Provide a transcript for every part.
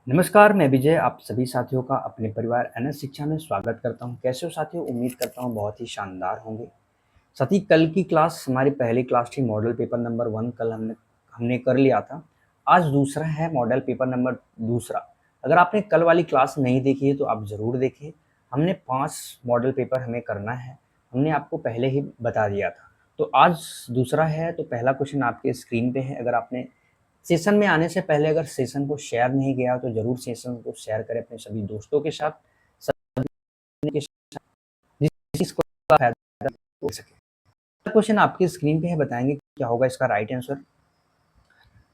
नमस्कार, मैं विजय आप सभी साथियों का अपने परिवार एनएस शिक्षा में स्वागत करता हूं। कैसे हो साथियों? उम्मीद करता हूं बहुत ही शानदार होंगे। साथी कल की क्लास हमारी पहली क्लास थी मॉडल पेपर नंबर 1 कल हमने हमने कर लिया था। आज दूसरा है मॉडल पेपर नंबर दूसरा। अगर आपने कल वाली क्लास नहीं देखी है तो आप ज़रूर देखिए। हमने 5 मॉडल पेपर हमें करना है, हमने आपको पहले ही बता दिया था। तो आज दूसरा है तो पहला क्वेश्चन आपके स्क्रीन पे है। अगर आपने सेशन में आने से पहले अगर सेशन को शेयर नहीं किया तो जरूर सेशन को शेयर करें अपने सभी दोस्तों के साथ, सभी के साथ जिसको फायदा हो सके। क्वेश्चन आपकी स्क्रीन पे है, बताएंगे क्या होगा इसका राइट आंसर।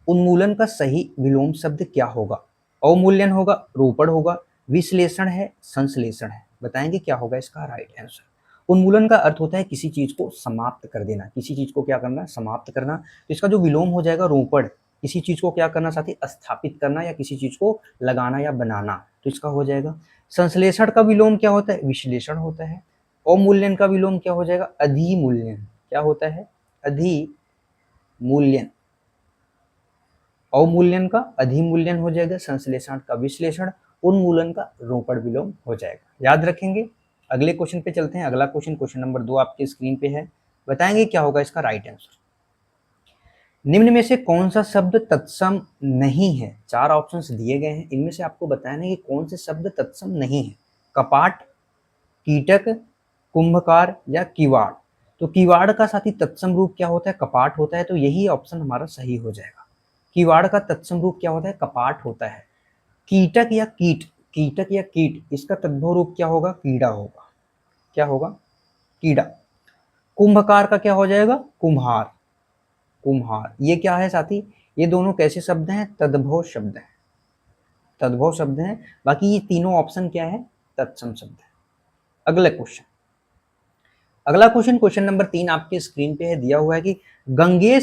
उन्मूलन का सही विलोम शब्द क्या होगा? अवमूल्यन होगा, रोपड़ होगा, विश्लेषण है, संश्लेषण है। बताएंगे क्या होगा इसका राइट आंसर। उन्मूलन का अर्थ होता है किसी चीज को समाप्त कर देना, किसी चीज को क्या करना, समाप्त करना। तो इसका जो विलोम हो जाएगा रोपड़, किसी चीज को क्या करना साथी, स्थापित करना या किसी चीज को लगाना या बनाना, तो इसका हो जाएगा। संश्लेषण का विलोम क्या होता है? विश्लेषण होता है। अवमूल्यन का विलोम क्या हो जाएगा? अधिमूल्यन। क्या होता है? अधिमूल्यन। अवमूल्यन का अधिमूल्यन हो जाएगा, संश्लेषण का विश्लेषण, उन्मूलन का रोपड़ विलोम हो जाएगा। याद रखेंगे। अगले क्वेश्चन पे चलते हैं। अगला क्वेश्चन, क्वेश्चन नंबर 2 आपके स्क्रीन पे है। बताएंगे क्या होगा इसका राइट आंसर। निम्न में से कौन सा शब्द तत्सम नहीं है? 4 ऑप्शंस दिए गए हैं, इनमें से आपको बताना है कि कौन से शब्द तत्सम नहीं है। कपाट, कीटक, कुंभकार या किवाड़। तो किवाड़ का साथी तत्सम रूप क्या होता है? कपाट होता है। तो यही ऑप्शन हमारा सही हो जाएगा। किवाड़ का तत्सम रूप क्या होता है? कपाट होता है। कीटक या कीट, कीटक या कीट, इसका तद्भव रूप क्या होगा? कीड़ा होगा। क्या होगा? कीड़ा। कुंभकार का क्या हो जाएगा? कुम्हार। कुम्हार। ये क्या है साथी? ये दोनों कैसे शब्द हैं? तद्भव शब्द हैं। तद्भव शब्द हैं। बाकी ये तीनों ऑप्शन क्या है? तत्सम शब्द है। अगला क्वेश्चन, अगला क्वेश्चन, क्वेश्चन नंबर 3 आपके स्क्रीन पे है। दिया हुआ है कि गंगेय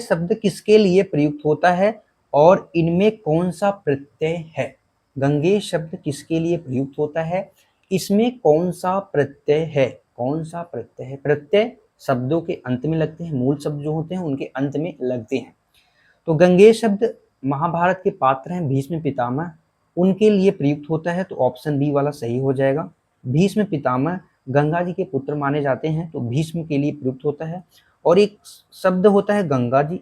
शब्द किसके लिए प्रयुक्त होता है और इनमें कौन सा प्रत्यय है? गंगेय शब्द किसके लिए प्रयुक्त होता है, इसमें कौन सा प्रत्यय है? कौन सा प्रत्यय है? प्रत्यय शब्दों के अंत में लगते हैं, मूल शब्द जो होते हैं उनके अंत में लगते हैं। तो गंगेय शब्द महाभारत के पात्र हैं भीष्म पितामह, उनके लिए प्रयुक्त होता है। तो ऑप्शन बी वाला सही हो जाएगा। भीष्म पितामह गंगा जी के पुत्र माने जाते हैं, तो भीष्म के लिए प्रयुक्त होता है। और एक शब्द होता है गंगा जी,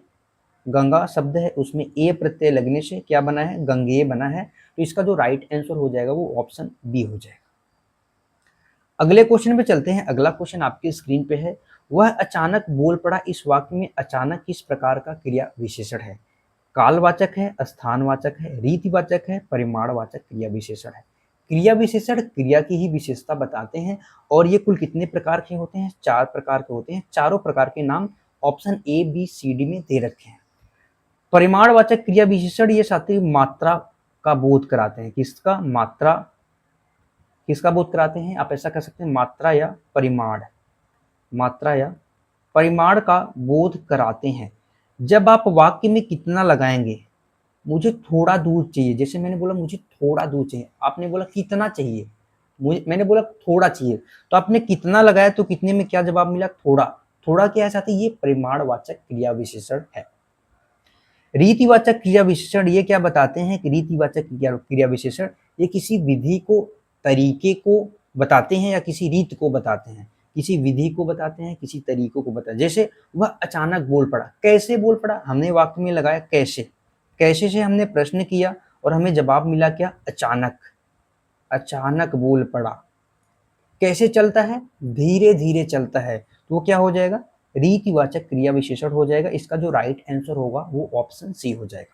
गंगा शब्द है, उसमें ए प्रत्यय लगने से क्या बना है? गंगेय बना है। तो इसका जो राइट आंसर हो जाएगा वो ऑप्शन बी हो जाएगा। अगले क्वेश्चन पे चलते हैं। अगला क्वेश्चन आपकी स्क्रीन पे है। वह अचानक बोल पड़ा, इस वाक्य में अचानक किस प्रकार का क्रिया विशेषण है? कालवाचक है, स्थानवाचक है, रीतिवाचक है, परिमाणवाचक क्रिया विशेषण है। क्रिया विशेषण क्रिया की ही विशेषता बताते हैं। और ये कुल कितने प्रकार के होते हैं? 4 प्रकार के होते हैं। चारों प्रकार के नाम option A B C D में दे रखे हैं। परिमाणवाचक क्रिया विशेषण ये साथी मात्रा का बोध कराते हैं। किसका? मात्रा। किसका बोध कराते हैं? आप ऐसा कह सकते हैं मात्रा या परिमाण, मात्रा या परिमाण का बोध कराते हैं। जब आप वाक्य में कितना लगाएंगे, मुझे थोड़ा दूध चाहिए, जैसे मैंने बोला मुझे थोड़ा दूध चाहिए, आपने बोला कितना चाहिए, मैंने बोला थोड़ा चाहिए, तो आपने कितना लगाया तो कितने में क्या जवाब मिला? थोड़ा। थोड़ा क्या है साथी? ये परिमाणवाचक क्रिया विशेषण है। रीतिवाचक क्रिया विशेषण ये क्या बताते हैं कि रीतिवाचक क्रिया विशेषण ये किसी विधि को, तरीके को बताते हैं या किसी रीत को बताते हैं, किसी विधि को बताते हैं, किसी तरीकों को बताते हैं। जैसे वह अचानक बोल पड़ा, कैसे बोल पड़ा? हमने वाक्य में लगाया कैसे। कैसे से हमने प्रश्न किया और हमें जवाब मिला क्या? अचानक। अचानक बोल पड़ा। कैसे चलता है? धीरे धीरे चलता है। तो वो क्या हो जाएगा? रीतिवाचक क्रिया विशेषण हो जाएगा। इसका जो राइट आंसर होगा वो ऑप्शन सी हो जाएगा।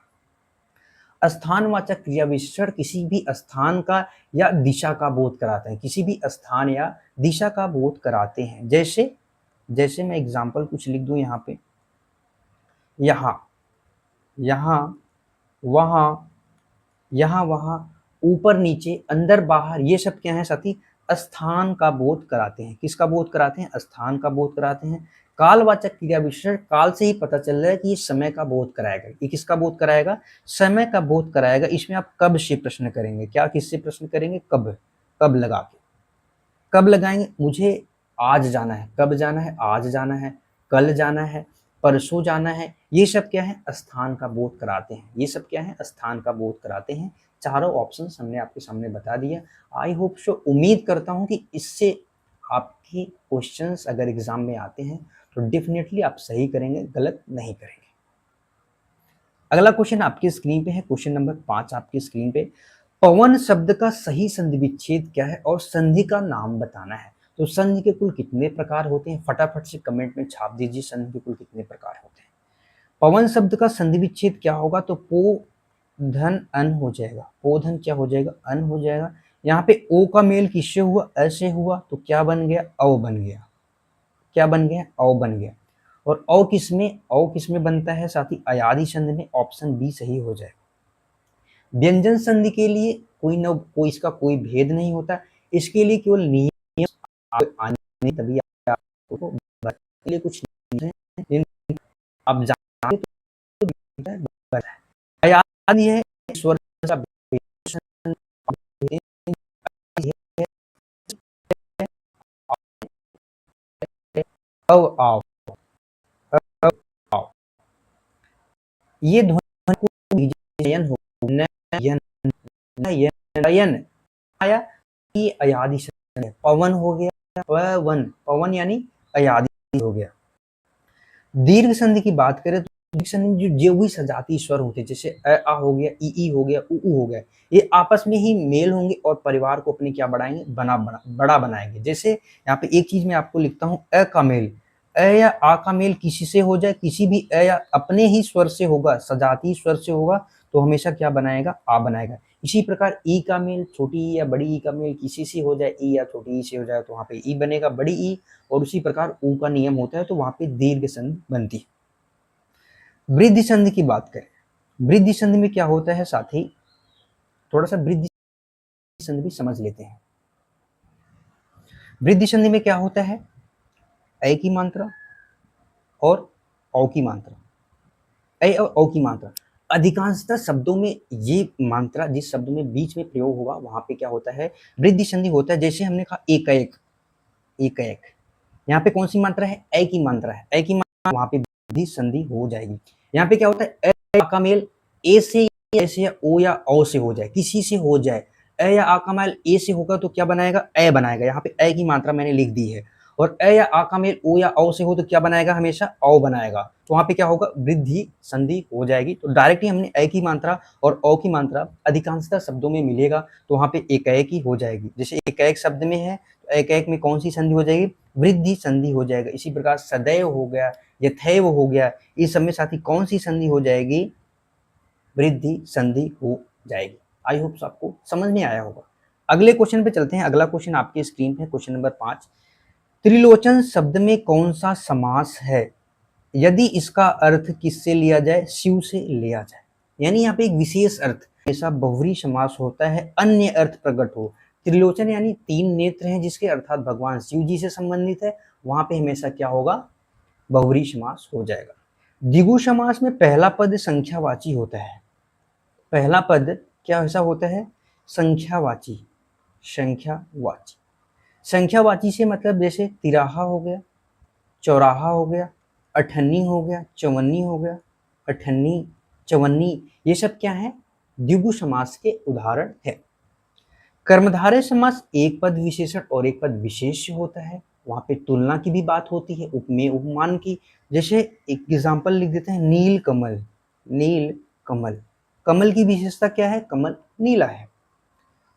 स्थानवाचक क्रिया विशेषण किसी भी स्थान का या दिशा का बोध कराते हैं, किसी भी स्थान या दिशा का बोध कराते हैं। जैसे जैसे मैं एग्जांपल कुछ लिख दूं यहाँ पे, यहाँ, यहाँ, वहां, यहाँ वहां, ऊपर नीचे, अंदर बाहर, ये सब क्या है साथी? स्थान का बोध कराते हैं। किसका बोध कराते हैं? स्थान का बोध कराते हैं। कालवाचक क्रिया विशेषण काल से ही पता चल रहा है कि ये समय का बोध कराएगा। ये किसका बोध कराएगा? समय का बोध कराएगा। इसमें आप कब से प्रश्न करेंगे? क्या किससे प्रश्न करेंगे? कब। कब लगा के। कब लगाएंगे? मुझे आज जाना है। कब जाना है? आज जाना है। कल जाना है। परसों जाना है, ये सब क्या है, स्थान का बोध कराते हैं। ये सब क्या है, स्थान का बोध कराते हैं। चारों ऑप्शन हमने आपके सामने बता दिया। आई होप सो, उम्मीद करता हूँ कि इससे आपके क्वेश्चंस अगर एग्जाम में आते हैं तो डेफिनेटली आप सही करेंगे, गलत नहीं करेंगे। अगला क्वेश्चन आपकी स्क्रीन पे है, क्वेश्चन नंबर 5 आपकी स्क्रीन पे। पवन शब्द का सही संधि विच्छेद क्या है और संधि का नाम बताना है। तो संधि के कुल कितने प्रकार होते हैं, फटाफट से कमेंट में छाप दीजिए, संधि के कुल कितने प्रकार होते हैं। पवन शब्द का संधि विच्छेद क्या होगा, तो पो धन अन हो जाएगा। पो धन क्या हो जाएगा, अन हो जाएगा। यहाँ पे ओ का मेल किससे हुआ, ऐसे हुआ, तो क्या बन गया, अव बन गया। क्या बन गया, अव बन गया। और अव किस में बनता है साथी, अयादि संधि में। ऑप्शन बी सही हो जाएगा। व्यंजन संधि के लिए कोई इसका कोई भेद नहीं होता, इसके लिए केवल नियम आने तभी आपको के लिए कुछ नियम हैं, आप जाने तो याद ये है, स्वर का अव आओ, आओ, ये ध्वनि को विजयन हो, नयन, नयन आया, ये अयादि शब्द है। पवन हो गया, पवन, पवन यानी अयादि हो गया। दीर्घ संधि की बात करें तो दीर्घ संधि जो भी सजाती स्वर होते हैं, जैसे अ आ हो गया, ई हो गया, उ हो गया, ये आपस में ही मेल होंगे और परिवार को अपने क्या बढ़ाएंगे, बड़ा बनाएंगे। जैसे यहाँ पे एक चीज मैं आपको लिखता हूँ, अ का मेल, अ या आ का मेल किसी से हो जाए, किसी भी अ या अपने ही स्वर से होगा, सजाती स्वर से होगा, तो हमेशा क्या बनाएगा, आ बनाएगा। इसी प्रकार ई का मेल, छोटी ई या बड़ी ई का मेल किसी से हो जाए, ई या छोटी ई से हो जाए, तो वहां पे ई बनेगा, बड़ी ई। और उसी प्रकार ऊ का नियम होता है, तो वहां पे दीर्घ संधि बनती है। वृद्धि संधि की बात करें, वृद्धि संधि में क्या होता है साथी, थोड़ा सा वृद्धि संधि भी समझ लेते हैं। वृद्धि संधि में क्या होता है, ऐ की मात्रा और औ की मात्रा, ऐ और औ की मात्रा। अधिकांशतः शब्दों में ये मात्रा जिस शब्द में बीच में प्रयोग होगा वहां पे क्या होता है, वृद्धि संधि होता है। जैसे हमने कहा एक एक, एक एक, यहाँ पे कौन सी मात्रा है, ऐ की मात्रा है, ऐ की मात्रा, वहां पे वृद्धि संधि हो जाएगी। यहाँ पे क्या होता है, अ का मेल ए से, ऐसे या ओ या औ से हो जाए, किसी से हो जाए, अ या आ का मेल ए से होगा तो क्या बनाएगा, ए बनाएगा। यहाँ पे ए की मात्रा मैंने लिख दी है। और अ या आ का मेल ओ या औ से हो तो क्या बनाएगा, हमेशा औ बनाएगा। तो वहां पे क्या होगा, वृद्धि संधि हो जाएगी। तो डायरेक्टली हमने ए की मात्रा और औ की मात्रा अधिकांशतः शब्दों में मिलेगा, तो वहां पे एक की हो जाएगी। जैसे एक शब्द में है, तो एक में कौन सी संधि हो जाएगी, वृद्धि संधि हो जाएगा। इसी प्रकार सदैव हो गया, यथैव हो गया, इस सब में साथी कौन सी संधि हो जाएगी, वृद्धि संधि हो जाएगी। आई होप आपको समझ में आया होगा। अगले क्वेश्चन पे चलते हैं। अगला क्वेश्चन आपकी स्क्रीन पे, क्वेश्चन नंबर 5। त्रिलोचन शब्द में कौन सा समास है यदि इसका अर्थ किससे लिया जाए, शिव से लिया जाए। यानी यहाँ पे एक विशेष अर्थ, ऐसा बहुव्रीहि समास होता है, अन्य अर्थ प्रकट हो। त्रिलोचन यानी 3 नेत्र हैं जिसके अर्थात भगवान शिव जी से संबंधित है, वहां पे हमेशा क्या होगा, बहुव्रीहि समास हो जाएगा। द्विगु समास में पहला पद संख्यावाची होता है। पहला पद क्या ऐसा होता है, संख्यावाची, संख्यावाची। संख्यावाची से मतलब जैसे तिराहा हो गया, चौराहा हो गया, अठन्नी हो गया, चौवन्नी हो गया, अठन्नी, चौवन्नी, ये सब क्या है, द्विगु समास के उदाहरण है। कर्मधारय समास एक पद विशेषण और एक पद विशेष होता है, वहां पे तुलना की भी बात होती है, उपमेय उपमान की। जैसे एक एग्जांपल लिख देते हैं, नील कमल, नील कमल, कमल की विशेषता क्या है, कमल नीला है।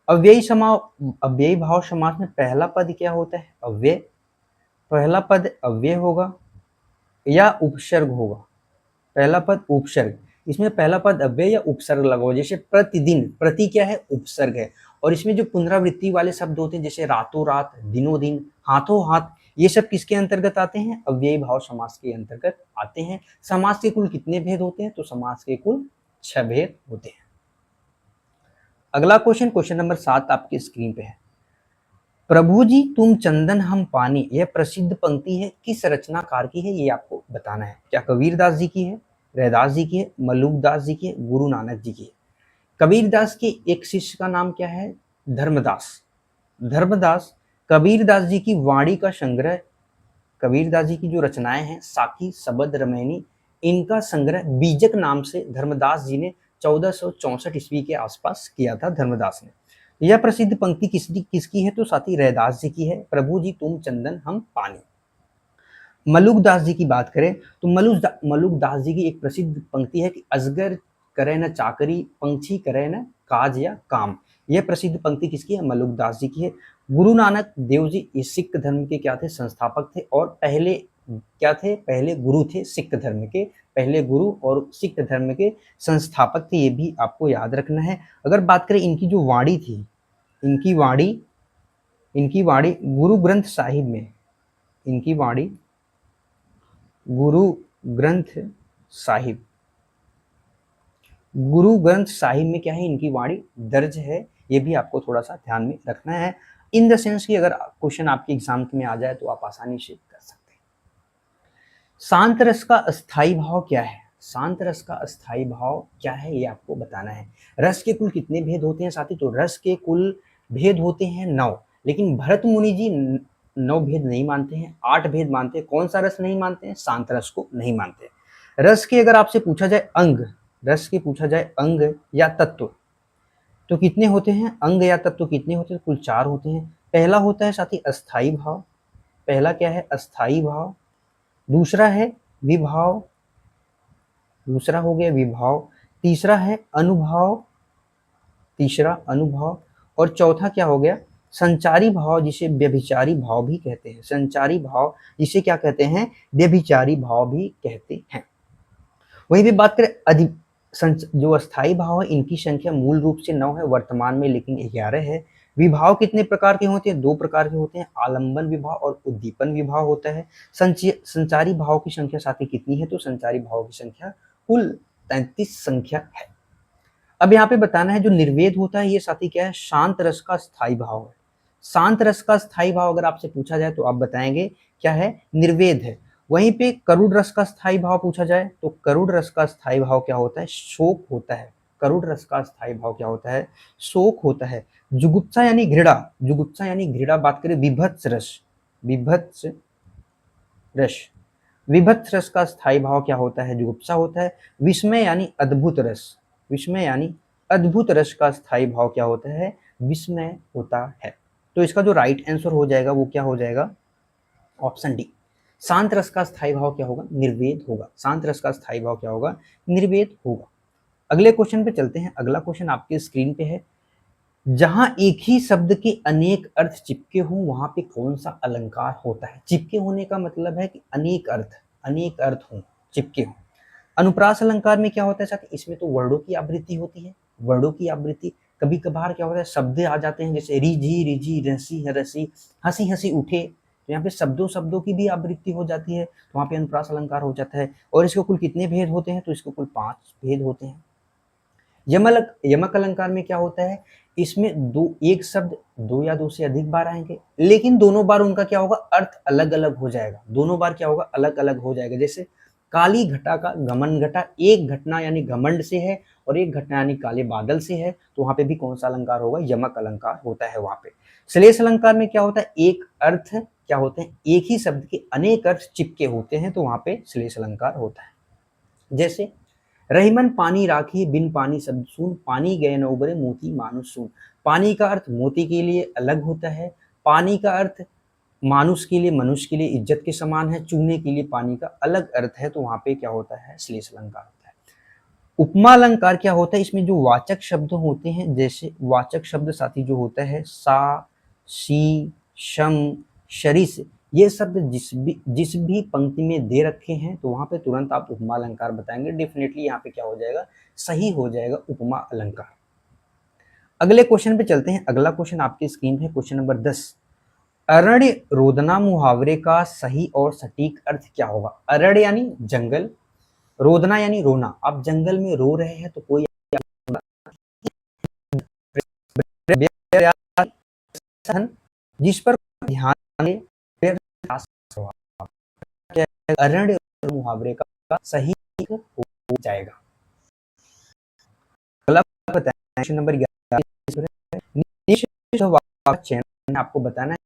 अव्ययी भाव समास में पहला पद क्या होता है, अव्यय। पहला पद अव्यय होगा या उपसर्ग होगा, पहला पद उपसर्ग। इसमें पहला पद अव्यय या उपसर्ग लगाओ। जैसे प्रतिदिन, प्रति क्या है, उपसर्ग है। और इसमें जो पुनरावृत्ति वाले शब्द होते हैं, जैसे रातों रात, दिनों दिन, हाथों हाथ, ये सब किसके अंतर्गत आते हैं, अव्ययी भाव समास के अंतर्गत आते हैं। समास के कुल कितने भेद होते हैं, तो समास के कुल 6 भेद होते हैं। अगला क्वेश्चन, क्वेश्चन नंबर 7 आपकी स्क्रीन पे है। प्रभु जी तुम चंदन हम पानी, यह प्रसिद्ध पंक्ति है, किस रचनाकार की है, ये आपको बताना है। क्या कबीरदास जी की है, रैदास जी की है, मलुकदास जी की है, गुरु नानक जी की है। कबीरदास के एक शिष्य का नाम क्या है, धर्मदास। धर्मदास कबीरदास जी की वाणी का संग्रह कबीरदास जी की जो रचनाएं हैं साखी, सबद, रमैनी, इनका संग्रह बीजक नाम से धर्मदास जी ने 1464 ईस्वी के आसपास किया था धर्मदास ने। यह प्रसिद्ध पंक्ति किसकी है तो साथी रैदास जी की है। प्रभु जी तुम चंदन हम पानी। मलुकदास जी की बात करें तो मलुकदास जी की एक प्रसिद्ध पंक्ति है कि अजगर करे न चाकरी, पंछी करे न काज या काम। यह प्रसिद्ध पंक्ति किसकी है? मलुकदास जी की है। गुरु नानक देव जी ये सिख धर्म के क्या थे? संस्थापक थे और पहले क्या थे? पहले गुरु थे सिख धर्म के, पहले गुरु और सिख धर्म के संस्थापक थे, ये भी आपको याद रखना है। अगर बात करें इनकी जो वाणी थी, इनकी वाणी गुरु ग्रंथ साहिब में, इनकी वाणी गुरु ग्रंथ साहिब, गुरु ग्रंथ साहिब में क्या है? इनकी वाणी दर्ज है। ये भी आपको थोड़ा सा ध्यान में रखना है। इन द सेंस कि अगर क्वेश्चन आपके एग्जाम में आ जाए तो आप आसानी से कर सकते हैं। शांत रस का अस्थाई भाव क्या है? शांत रस का अस्थाई भाव क्या है ये आपको बताना है। रस के कुल कितने भेद होते हैं साथी? तो रस के कुल भेद होते हैं 9, लेकिन भरत मुनि जी 9 भेद नहीं मानते हैं, 8 भेद मानते हैं। कौन सा रस नहीं मानते हैं? शांत रस को नहीं मानते। रस के अगर आपसे पूछा जाए अंग, रस के पूछा जाए अंग या तत्व तो कितने होते हैं? अंग या तत्व कितने होते हैं? कुल 4 होते हैं। पहला होता है साथी अस्थाई भाव, पहला क्या है? अस्थाई भाव। दूसरा है विभाव, दूसरा हो गया विभाव। तीसरा है अनुभाव, तीसरा अनुभव। और चौथा क्या हो गया? संचारी भाव, जिसे व्यभिचारी भाव भी कहते हैं। संचारी भाव जिसे क्या कहते हैं? व्यभिचारी भाव भी कहते हैं। वहीं भी बात करें जो अस्थाई भाव है इनकी संख्या मूल रूप से 9 है, वर्तमान में लेकिन 11 है। विभाव कितने प्रकार के होते हैं? 2 प्रकार के होते हैं, आलंबन विभाव और उद्दीपन विभाव होता है। संचारी भाव की संख्या साथी कितनी है? तो संचारी भाव की संख्या कुल 33 संख्या है। अब यहाँ पे बताना है जो निर्वेद होता है ये साथी क्या है? शांत रस का स्थायी भाव है। शांत रस का स्थायी भाव अगर आपसे पूछा जाए तो आप बताएंगे क्या है? निर्वेद है। वहीं पे करुड़ रस का स्थायी भाव पूछा जाए तो करुड़ रस का स्थायी भाव क्या होता है? शोक होता है। करुड़ रस का स्थायी भाव क्या होता है? शोक होता है। जुगुप्सा यानी घृणा, जुगुप्सा यानी घृणा बात करें विभत्स रस, विभत्स रस, विभत्स रस का स्थायी भाव क्या होता है? जुगुप्सा होता है। विस्मय यानी अद्भुत रस, विस्मय यानी अद्भुत रस का स्थायी भाव क्या होता है? विस्मय होता है। तो इसका जो राइट आंसर हो जाएगा वो क्या हो जाएगा? Option D. शांत रस का स्थायी भाव क्या होगा? निर्वेद होगा। शांत रस का स्थायी भाव क्या होगा? निर्वेद होगा। अगले क्वेश्चन पे चलते हैं। अगला क्वेश्चन आपके स्क्रीन पे है। जहां एक ही शब्द के अनेक अर्थ चिपके हों वहां पे कौन सा अलंकार होता है? चिपके होने का मतलब है कि अनेक अर्थ हों, चिपके हों। अनुप्रास अलंकार में क्या होता है साथी? इसमें तो वर्णों की आवृत्ति होती है, वर्णों की आवृत्ति। कभी कभार क्या होता है शब्द आ जाते हैं जैसे रिझी रिझी, रसी रसी, हंसी हंसी उठे, तो यहाँ पे शब्दों की भी आवृत्ति हो जाती है, तो वहाँ पे अनुप्रास अलंकार हो जाता है। और इसके कुल कितने भेद होते हैं? तो इसके कुल 5 भेद होते हैं। यमक अलंकार में क्या होता है? इसमें एक शब्द 2 या 2 से अधिक बार आएंगे, लेकिन दोनों बार उनका क्या होगा? अर्थ अलग अलग हो जाएगा। दोनों बार क्या होगा? अलग अलग हो जाएगा। जैसे काली घटा का गमन घटा, एक घटना यानी घमंड से है और एक घटना यानी काले बादल से है, तो वहां पे भी कौन सा अलंकार होगा? यमक अलंकार होता है वहां पे। श्लेष अलंकार में क्या होता है? एक अर्थ क्या होते हैं? एक ही शब्द के अनेक अर्थ चिपके होते हैं, तो वहां पे श्लेष अलंकार होता है। जैसे रहीमन पानी राखी बिन पानी शब्द सुन, पानी गए न उबरे मोती मानुष सुन। पानी का अर्थ मोती के लिए अलग होता है, पानी का अर्थ मानुष के लिए, मनुष्य के लिए इज्जत के समान है, चूने के लिए पानी का अलग अर्थ है, तो वहां पे क्या होता है? श्लेष अलंकार होता है। उपमा अलंकार क्या होता है? इसमें जो वाचक शब्द होते हैं, जैसे वाचक शब्द साथी जो होता है सा, सी, शम, शरीस, ये शब्द जिस भी पंक्ति में दे रखे हैं तो वहां पे तुरंत आप उपमा अलंकार बताएंगे। डेफिनेटली यहाँ पे क्या हो जाएगा? सही हो जाएगा उपमा अलंकार। अगले क्वेश्चन पे चलते हैं। अगला क्वेश्चन आपकी स्क्रीन पे क्वेश्चन नंबर 10। अरण्य रोदना मुहावरे का सही और सटीक अर्थ क्या होगा? अरण्य यानी जंगल, रोदना यानी रोना। आप जंगल में रो रहे हैं तो कोई जिस पर ध्यान दे, फिर अरण्य मुहावरे का सही हो जाएगा। अगला बताएं नंबर 11 चयन आपको बताना है।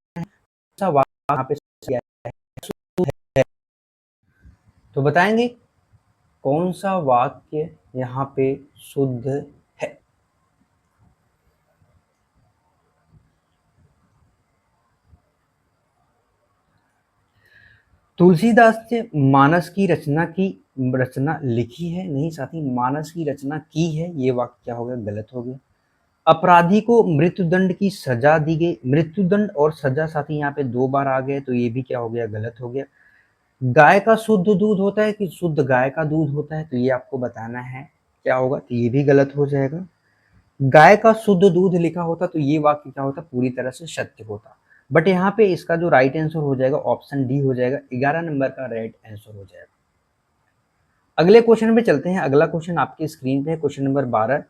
तो बताएंगे कौन सा वाक्य यहाँ पे शुद्ध है। तुलसीदास ने मानस की रचना लिखी है, नहीं साथी, मानस की रचना की है, ये वाक्य क्या हो गया, गलत हो गया। अपराधी को मृत्युदंड की सजा दी गई, मृत्युदंड और सजा साथी यहाँ पे 2 बार आ गए, तो ये भी क्या हो गया, गलत हो गया। गाय का शुद्ध दूध होता है कि शुद्ध गाय का दूध होता है, तो ये आपको बताना है क्या होगा, तो ये भी गलत हो जाएगा। गाय का शुद्ध दूध लिखा होता तो ये वाक्य क्या होता, पूरी तरह से सत्य होता। बट यहाँ पे इसका जो राइट आंसर हो जाएगा ऑप्शन डी हो जाएगा, 11 नंबर का राइट आंसर हो जाएगा। अगले क्वेश्चन पे चलते हैं। अगला क्वेश्चन आपकी स्क्रीन पे है, क्वेश्चन नंबर 12।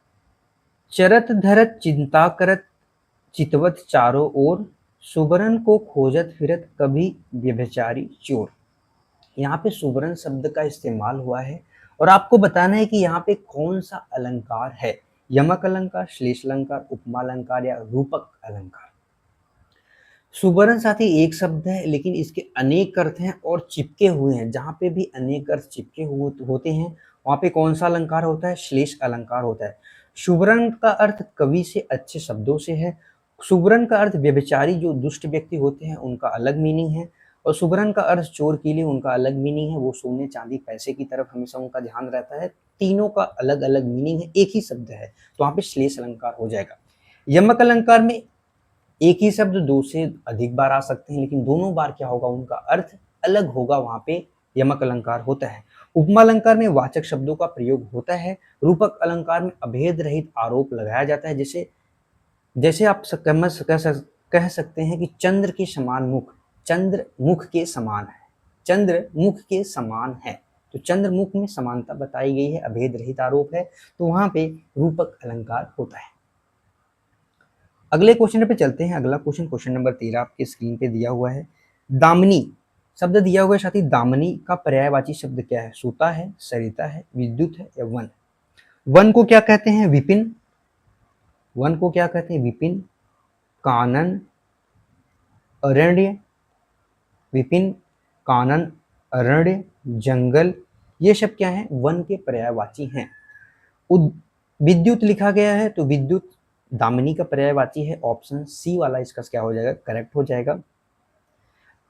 चरत धरत चिंता करत चितवत चारों ओर, सुबरन को खोजत फिरत कभी व्यभिचारी चोर। यहाँ पे सुबरन शब्द का इस्तेमाल हुआ है और आपको बताना है कि यहाँ पे कौन सा अलंकार है, यमक अलंकार, श्लेष अलंकार, उपमा अलंकार या रूपक अलंकार। सुबरन साथी एक शब्द है लेकिन इसके अनेक अर्थ हैं और चिपके हुए हैं। जहाँ पे भी अनेक अर्थ चिपके हुए होते हैं वहाँ पे कौन सा अलंकार होता है, श्लेष अलंकार होता है। सुबरन का अर्थ कवि से अच्छे शब्दों से है। सुबरन का अर्थ व्यभिचारी जो दुष्ट व्यक्ति होते हैं उनका अलग मीनिंग है, और सुबरन का अर्थ चोर के लिए उनका अलग मीनिंग है। वो सोने चांदी पैसे की तरफ हमेशा उनका ध्यान रहता है। तीनों का अलग अलग मीनिंग है, एक ही शब्द है, तो वहाँ पे श्लेष अलंकार हो जाएगा। यमक अलंकार में एक ही शब्द 2 से अधिक बार आ सकते हैं, लेकिन दोनों बार क्या होगा, उनका अर्थ अलग होगा, वहाँ पे यमक अलंकार होता है। उपमा अलंकार में वाचक शब्दों का प्रयोग होता है। रूपक अलंकार में अभेद रहित आरोप लगाया जाता है। जैसे जैसे आप कह सकते हैं कि चंद्र के समान मुख, चंद्र मुख के समान है, चंद्र मुख के समान है, तो चंद्र मुख में समानता बताई गई है, अभेद रहित आरोप है, तो वहां पे रूपक अलंकार होता है। अगले क्वेश्चन पे चलते हैं। अगला क्वेश्चन, क्वेश्चन नंबर 13 आपके स्क्रीन पे दिया हुआ है। दामिनी शब्द दिया हुआ है साथी, दामिनी का पर्यायवाची शब्द क्या है, सूता है, सरिता है, विद्युत है या वन। वन को क्या कहते हैं, विपिन। वन को क्या कहते हैं, विपिन, कानन, अरण्य, विपिन, कानन, अरण्य, जंगल, ये सब क्या है, वन के पर्यायवाची हैं। विद्युत लिखा गया है तो विद्युत दामिनी का पर्यायवाची है, ऑप्शन सी वाला इसका क्या हो जाएगा, करेक्ट हो जाएगा।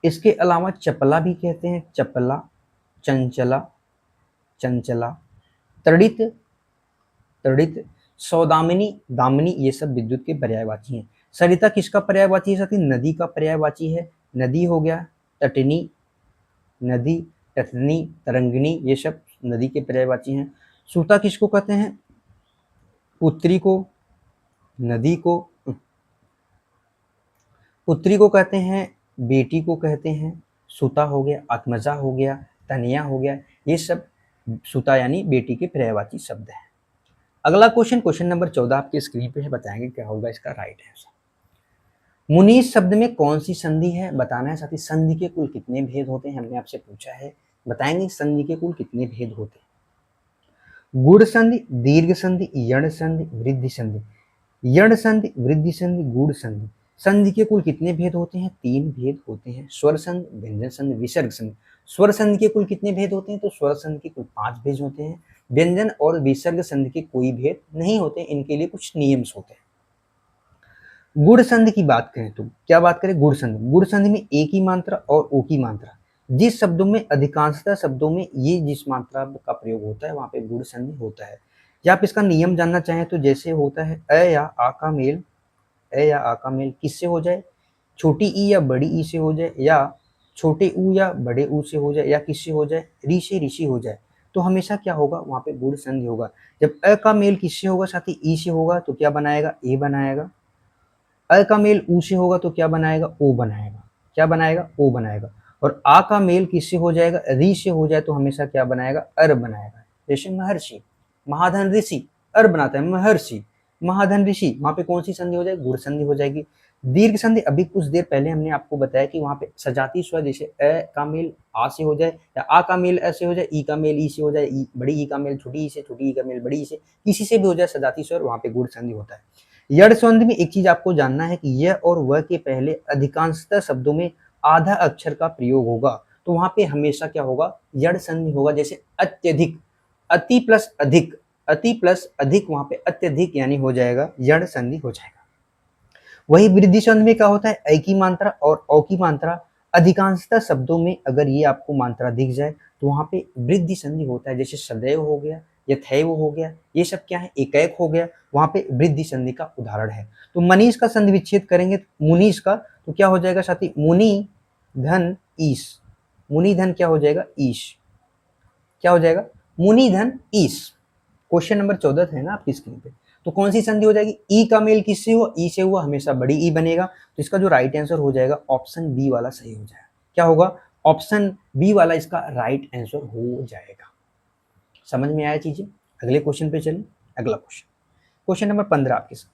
इसके अलावा चपला भी कहते हैं, चपला, चंचला, चंचला, तड़ित, तड़ित, सौदामिनी, दामिनी, ये सब विद्युत के पर्यायवाची हैं। सरिता किसका पर्यायवाची है साथी, नदी का पर्यायवाची है। नदी हो गया, तटनी, नदी, तटनी, तरंगिणी, ये सब नदी के पर्यायवाची हैं। सूता किसको कहते हैं, पुत्री को, नदी को, पुत्री को कहते हैं, बेटी को कहते हैं। सुता हो गया, आत्मजा हो गया, तनिया हो गया, ये सब सुता यानी बेटी के पर्यायवाची शब्द हैं। अगला क्वेश्चन, क्वेश्चन नंबर 14 आपकी स्क्रीन पे है, बताएंगे क्या होगा इसका राइट आंसर। मुनीष शब्द में कौन सी संधि है, बताना है साथी। संधि के कुल कितने भेद होते हैं, हमने आपसे पूछा है, बताएंगे संधि के कुल कितने भेद होते हैं। गुण संधि, दीर्घ संधि, यण संधि, वृद्धि संधि। यण संधि, वृद्धि संधि, गुण संधि। संधि के कुल कितने भेद होते हैं, 3 भेद होते हैं, स्वर संधि, व्यंजन संधि, विसर्ग संधि। स्वर संधि के कुल कितने भेद होते हैं, तो स्वर संधि के कुल 5 भेद होते हैं। व्यंजन और विसर्ग संधि के कोई भेद नहीं होते, इनके लिए कुछ नियम्स होते हैं। गुण संधि की बात करें तो क्या बात करें, गुण संधि। गुण संधि में ए की मात्रा और ओ की मात्रा, जिस शब्दों में अधिकांशतः शब्दों में ये जिस मात्रा का प्रयोग होता है वहां पे गुण संधि होता है। या आप इसका नियम जानना चाहें तो जैसे होता है अ या आ का मेल, अ या आ का मेल किससे हो जाए, छोटी ई या बड़ी ई से हो जाए, या छोटे ऊ या बड़े ऊ से हो जाए, या किससे हो जाए, री से ऋषि हो जाए, तो हमेशा क्या होगा, वहां पे गुण संधि होगा। जब अ का मेल किससे होगा साथी, ई से होगा तो क्या बनाएगा, ए बनाएगा। अ का मेल ऊ से होगा तो क्या बनाएगा, ओ बनाएगा। क्या बनाएगा, ओ बनाएगा। और आ का मेल किससे हो जाएगा, री से हो जाए तो हमेशा क्या बनाएगा, अर बनाएगा। जैसे महर्षि, महाधन ऋषि, अर बनाता है महर्षि, महाधन ऋषि, वहां पे कौन सी संधि हो जाएगी, गुण संधि हो जाएगी। दीर्घ संधि अभी कुछ देर पहले हमने आपको बताया कि वहां पे सजाती स्वर, जैसे अ का मेल आ से हो जाए, या आ का मेल अ से हो जाए, ई का मेल ई से हो जाए, बड़ी ई का मेल छोटी ई से, छोटी ई का मेल बड़ी ई से, किसी से भी हो जाए सजाती स्वर, वहां पे गुण संधि होता है। यड़ संधि में एक चीज आपको जानना है कि यह और वह के पहले अधिकांशतः शब्दों में आधा अक्षर का प्रयोग होगा। तो वहां पे हमेशा क्या होगा, यड़ संधि होगा। जैसे अत्यधिक, अति प्लस अधिक, अति प्लस अधिक, वहां पे अत्यधिक यानी हो जाएगा यड़ संधि हो जाएगा। वही वृद्धि संधि में क्या होता है, ऐ की मात्रा और औ की मात्रा, अधिकांशतः शब्दों में अगर ये आपको मात्रा दिख जाए तो वहां पे वृद्धि संधि होता है। जैसे सदैव हो गया, यथैव हो गया, ये सब क्या है, एकैक हो गया, वहां पे वृद्धि संधि का उदाहरण है। तो मनीष का संधि विच्छेद करेंगे मुनीष का, तो क्या हो जाएगा साथी, मुनि धन ईश, मुनि धन क्या हो जाएगा, ईश, क्या हो जाएगा, मुनि धन ईश। क्वेश्चन नंबर 14 है ना आपकी स्क्रीन पे। तो कौन सी संधि हो जाएगी, ई का मेल किससे हुआ, ई से हुआ, हमेशा बड़ी ई बनेगा। तो इसका जो राइट आंसर हो जाएगा ऑप्शन बी वाला सही हो जाएगा। क्या होगा, ऑप्शन बी वाला इसका राइट आंसर हो जाएगा। समझ में आया चीजें। अगले क्वेश्चन पे चलिए। अगला क्वेश्चन, क्वेश्चन नंबर 15 आपके साथ।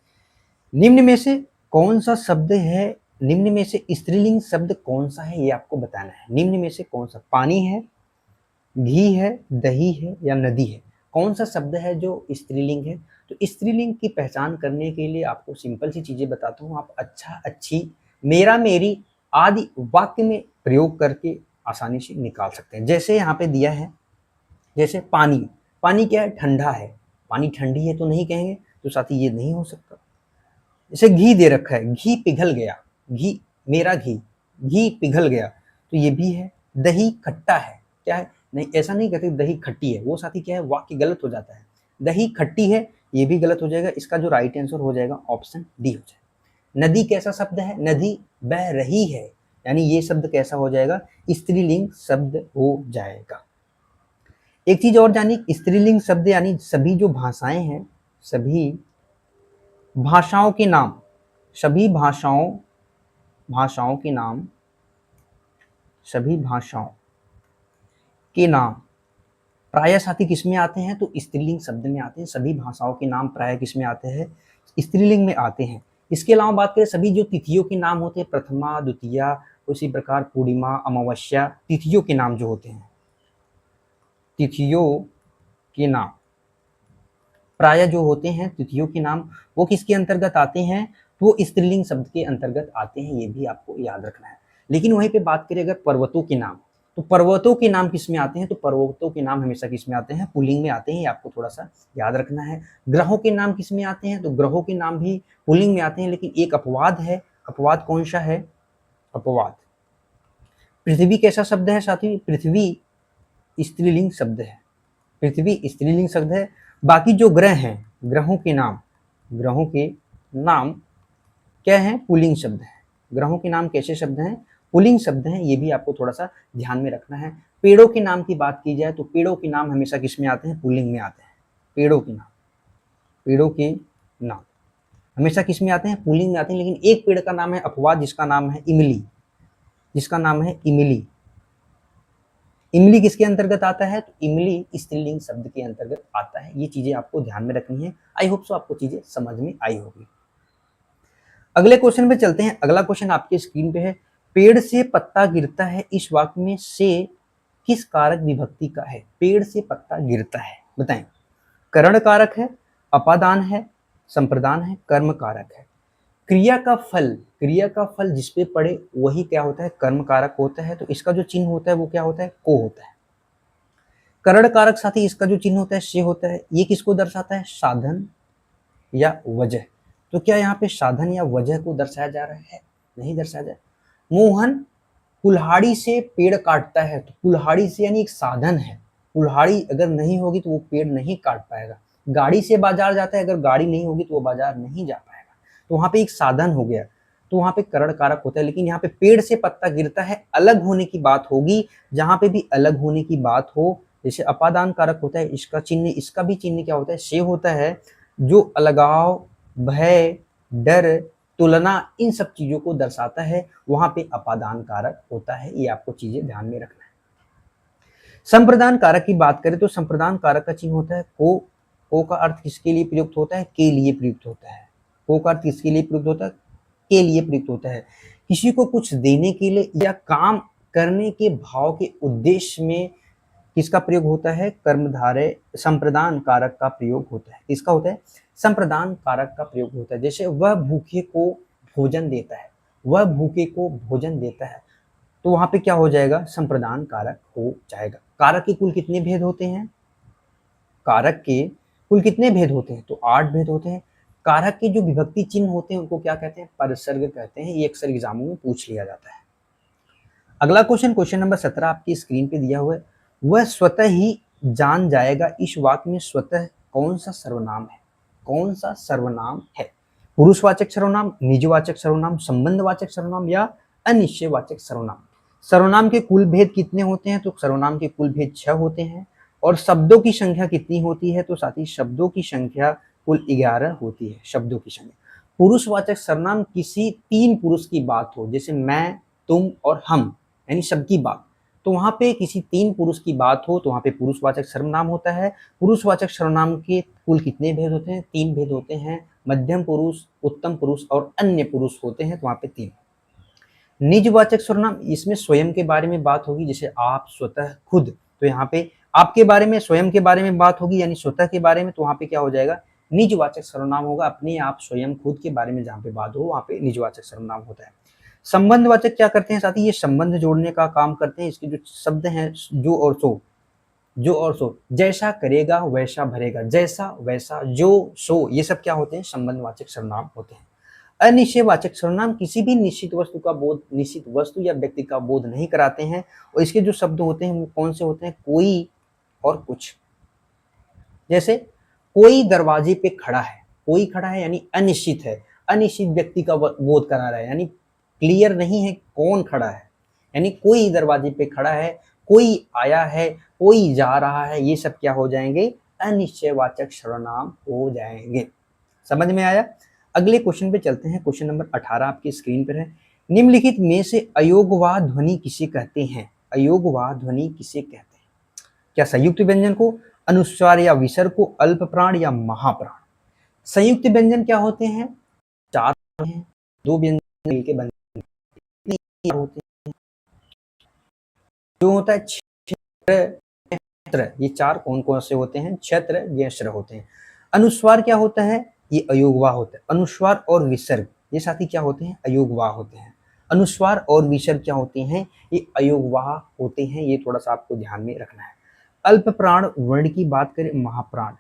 निम्न में से कौन सा शब्द है, निम्न में से स्त्रीलिंग शब्द कौन सा है ये आपको बताना है। निम्न में से कौन सा, पानी है, घी है, दही है या नदी है, कौन सा शब्द है जो स्त्रीलिंग है। तो स्त्रीलिंग की पहचान करने के लिए आपको सिंपल सी चीजें बताता हूँ। आप अच्छा, अच्छी, मेरा, मेरी आदि वाक्य में प्रयोग करके आसानी से निकाल सकते हैं। जैसे यहाँ पे दिया है, जैसे पानी, पानी क्या है, ठंडा है, पानी ठंडी है तो नहीं कहेंगे, तो साथी ये नहीं हो सकता। जैसे घी दे रखा है, घी पिघल गया, घी, मेरा घी, घी पिघल गया, तो ये भी है। दही खट्टा है, क्या है, नहीं ऐसा नहीं कहते दही खट्टी है, वो साथी क्या है, वाक्य गलत हो जाता है। दही खट्टी है, ये भी गलत हो जाएगा। इसका जो राइट आंसर हो जाएगा ऑप्शन डी हो जाएगा। नदी कैसा शब्द है, नदी बह रही है, यानी ये शब्द कैसा हो जाएगा, स्त्रीलिंग शब्द हो जाएगा। एक चीज और जानिए, स्त्रीलिंग शब्द यानी सभी जो भाषाएं हैं, सभी भाषाओं के नाम, सभी भाषाओं के नाम, सभी भाषाओं के नाम प्रायः साथी किस में आते हैं, तो स्त्रीलिंग शब्द में आते हैं। सभी भाषाओं के नाम प्रायः किस में आते हैं, स्त्रीलिंग में आते हैं। इसके अलावा बात करें, सभी जो तिथियों के नाम होते हैं, प्रथमा, द्वितीया, उसी प्रकार पूर्णिमा, अमावस्या, तिथियों के नाम जो होते हैं, तिथियों के नाम प्रायः जो होते हैं, तिथियों के नाम, वो किसके अंतर्गत आते हैं, तो वो स्त्रीलिंग शब्द के अंतर्गत आते हैं। ये भी आपको याद रखना है। लेकिन वहीं पे बात करें अगर पर्वतों के नाम, तो पर्वतों के नाम किस में आते हैं, तो पर्वतों के नाम हमेशा किस में आते हैं, पुल्लिंग में आते हैं। ये आपको थोड़ा सा याद रखना है। ग्रहों के नाम किस में आते हैं, तो ग्रहों के नाम भी पुल्लिंग में आते हैं। लेकिन एक अपवाद है, अपवाद कौन सा है, अपवाद पृथ्वी कैसा शब्द है साथी, पृथ्वी स्त्रीलिंग शब्द है, पृथ्वी स्त्रीलिंग शब्द है। बाकी जो ग्रह हैं, ग्रहों के नाम, ग्रहों के नाम क्या है, पुल्लिंग शब्द है। ग्रहों के नाम कैसे शब्द हैं, पुल्लिंग शब्द हैं। ये भी आपको थोड़ा सा ध्यान में रखना है। पेड़ों के नाम की बात की जाए तो पेड़ों के नाम हमेशा किस में आते हैं, पुल्लिंग में आते हैं। पेड़ों के नाम, पेड़ों के नाम हमेशा किस में आते हैं, पुल्लिंग में आते हैं। लेकिन एक पेड़ का नाम है अपवाद, जिसका नाम है इमली, जिसका नाम है इमली। इमली किसके अंतर्गत आता है, तो इमली स्त्रीलिंग शब्द के अंतर्गत आता है। ये चीजें आपको ध्यान में रखनी है। आई होप सो आपको चीजें समझ में आई होगी। अगले क्वेश्चन पे चलते हैं। अगला क्वेश्चन आपकी स्क्रीन पे है, पेड़ से पत्ता गिरता है, इस वाक्य में से किस कारक विभक्ति का है। पेड़ से पत्ता गिरता है, बताएं। करण कारक है, अपादान है, संप्रदान है, कर्म कारक है। क्रिया का फल, क्रिया का फल जिसपे पड़े वही क्या होता है, कर्म कारक होता है। तो इसका जो चिन्ह होता है वो क्या होता है, को होता है। करण कारक साथी इसका जो चिन्ह होता है से होता है। ये किसको दर्शाता है, साधन या वजह। तो क्या यहाँ पे साधन या वजह को दर्शाया जा रहा है, नहीं दर्शाया जा रहा। मोहन कुल्हाड़ी से पेड़ काटता है, तो कुल्हाड़ी से यानी एक साधन है। कुल्हाड़ी अगर नहीं होगी तो वो पेड़ नहीं काट पाएगा। गाड़ी से बाजार जाता है, अगर गाड़ी नहीं होगी तो वो बाजार नहीं जा पाएगा। तो वहां पे एक साधन हो गया, तो वहां पे करण कारक होता है। लेकिन यहाँ पे पेड़ से पत्ता गिरता है, अलग होने की बात होगी। जहां पे भी अलग होने की बात हो, जैसे अपादान कारक होता है, इसका चिन्ह, इसका भी चिन्ह क्या होता है, से होता है, जो अलगाव, भय, डर, तुलना, इन सब चीजों को दर्शाता है, वहां पे अपादान कारक होता है। ये आपको चीजें ध्यान में रखना है। संप्रदान कारक की बात करें तो संप्रदान कारक का चिन्ह होता है को। को का अर्थ किसके लिए प्रयुक्त होता है, के लिए प्रयुक्त होता है। को का अर्थ किसके लिए प्रयुक्त होता है, के लिए प्रयुक्त होता है। किसी को कुछ देने के लिए या काम करने के भाव के उद्देश्य में किसका प्रयोग होता है, कर्मधारय संप्रदान कारक का प्रयोग होता है। किसका होता है, संप्रदान कारक का प्रयोग होता है। जैसे वह भूखे को भोजन देता है, वह भूखे को भोजन देता है, तो वहां पे क्या हो जाएगा, संप्रदान कारक हो जाएगा। कारक के कुल कितने भेद होते हैं, कारक के कुल कितने भेद होते हैं, तो 8 भेद होते हैं। कारक के जो विभक्ति चिन्ह होते हैं उनको क्या कहते हैं, परसर्ग कहते हैं। ये अक्सर एग्जामों में पूछ लिया जाता है। अगला क्वेश्चन, क्वेश्चन नंबर 17 आपकी स्क्रीन पे दिया हुआ है। वह स्वतः ही जान जाएगा, इस वाक्य में स्वतः कौन सा सर्वनाम है, कौन सा सर्वनाम है, पुरुषवाचक सर्वनाम, निजवाचक सर्वनाम, संबंधवाचक सर्वनाम या अनिश्चयवाचक सर्वनाम। सर्वनाम के कुल भेद कितने होते हैं, तो सर्वनाम के कुल भेद 6 होते हैं। और शब्दों की संख्या कितनी होती है, तो साथ ही शब्दों की संख्या कुल 11 होती है, शब्दों की संख्या। पुरुषवाचक सर्वनाम किसी 3 पुरुष की बात हो, जैसे मैं, तुम और हम, यानी सबकी बात, तो वहां पे किसी 3 पुरुष की बात हो तो वहां पे पुरुषवाचक सर्वनाम होता है। पुरुषवाचक सर्वनाम के कुल कितने भेद होते हैं, 3 भेद होते हैं, मध्यम पुरुष, उत्तम पुरुष और अन्य पुरुष होते हैं, तो वहां पे 3। निजवाचक सर्वनाम, इसमें स्वयं के बारे में बात होगी, जैसे आप, स्वतः, खुद, तो यहाँ पे आपके बारे में, स्वयं के बारे में बात होगी, यानी स्वतः के बारे में, तो वहां पे क्या हो जाएगा, निजवाचक सर्वनाम होगा। अपने आप, स्वयं, खुद के बारे में जहाँ पे बात हो वहां पे निजवाचक सर्वनाम होता है। संबंधवाचक क्या करते हैं साथी, ये संबंध जोड़ने का काम करते हैं। इसके जो शब्द हैं, जो और सो, जो और सो, जैसा करेगा वैसा भरेगा, जैसा वैसा, जो सो, ये सब क्या होते हैं, संबंधवाचक सर्वनाम होते हैं। अनिश्चयवाचक सर्वनाम किसी भी निश्चित वस्तु का बोध, निश्चित वस्तु या व्यक्ति का बोध नहीं कराते हैं। और इसके जो शब्द होते हैं वो कौन से होते हैं, कोई और कुछ। जैसे कोई दरवाजे पे खड़ा है, कोई खड़ा है यानी अनिश्चित है, अनिश्चित व्यक्ति का बोध करा रहा है, यानी क्लियर नहीं है कौन खड़ा है, यानी कोई दरवाजे पे खड़ा है, कोई आया है, कोई जा रहा है, ये सब क्या हो जाएंगे, अनिश्चयवाचक सर्वनाम हो जाएंगे। समझ में आया। अगले क्वेश्चन पे चलते हैं। क्वेश्चन नंबर 18 आपकी स्क्रीन पर है। निम्नलिखित में से अयोगवाह ध्वनि किसे कहते हैं, अयोगवाह ध्वनि किसे कहते हैं। क्या संयुक्त व्यंजन को, अनुस्वार या विसर्ग को, अल्प प्राण या महाप्राण। संयुक्त व्यंजन क्या होते हैं, 4 हैं, 2 व्यंजन मिलके बनते होते हैं। जो होता है क्षेत्र, ये 4 कौन कौन से होते हैं, क्षेत्र, व्यस्त्र होते हैं। अनुस्वार क्या होता है, ये अयोगवाह होता है। अनुस्वार और विसर्ग ये साथी क्या होते हैं, अयोगवाह होते हैं। अनुस्वार और विसर्ग क्या होते हैं, ये अयोगवाह होते हैं। ये थोड़ा सा आपको ध्यान में रखना है। अल्प प्राण वर्ण की बात करें, महाप्राण,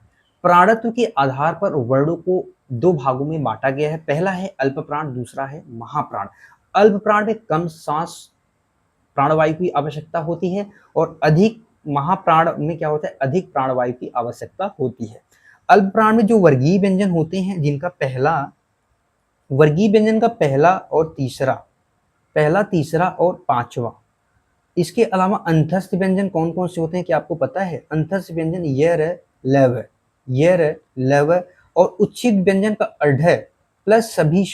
प्राणत्व के आधार पर वर्णों को 2 भागों में बांटा गया है। पहला है अल्प प्राण, दूसरा है महाप्राण। अल्प प्राण में कम सांस प्राणवायु की आवश्यकता होती है और अधिक महाप्राण में क्या होता है, अधिक प्राणवायु की आवश्यकता होती है। अल्प प्राण में जो वर्गीय व्यंजन होते हैं, जिनका पहला वर्गीय व्यंजन का पहला, तीसरा और पांचवा, इसके अलावा अंतस्थ व्यंजन कौन कौन से होते हैं, क्या आपको पता है। अंतस्थ व्यंजन यर, लव, यर, लव और उच्छिद व्यंजन का अर्ध प्लस सभी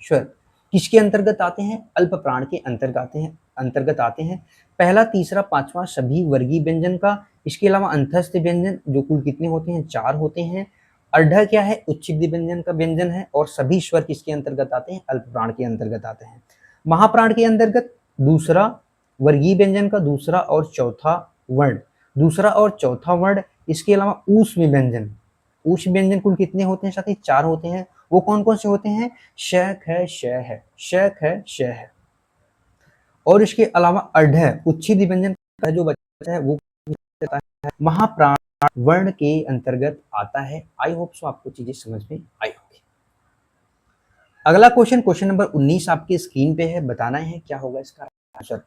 स्वर किसके अंतर्गत आते हैं, अल्प प्राण के अंतर्गत आते हैं। पहला, तीसरा, पांचवा सभी वर्गीय व्यंजन का। इसके अलावा अंतस्थ व्यंजन जो कुल कितने होते हैं, 4 होते हैं। अर्ध क्या है, उच्छिद व्यंजन का व्यंजन है। और सभी स्वर किसके अंतर्गत आते हैं, अल्प प्राण के अंतर्गत आते हैं। महाप्राण के अंतर्गत दूसरा वर्गीय व्यंजन का दूसरा और चौथा वर्ण, इसके अलावा ऊष्म व्यंजन कुल कितने होते हैं साथी, 4 होते हैं। वो कौन कौन से होते हैं, शक है, श है। और इसके अलावा अर्ध उच्छिद व्यंजन का जो बचा है वो महाप्राण वर्ण के अंतर्गत आता है। आई होप सो आपको चीजें समझ में आई होगी। अगला क्वेश्चन नंबर 19 आपके स्क्रीन पे है। बताना है क्या होगा इसका आंसर।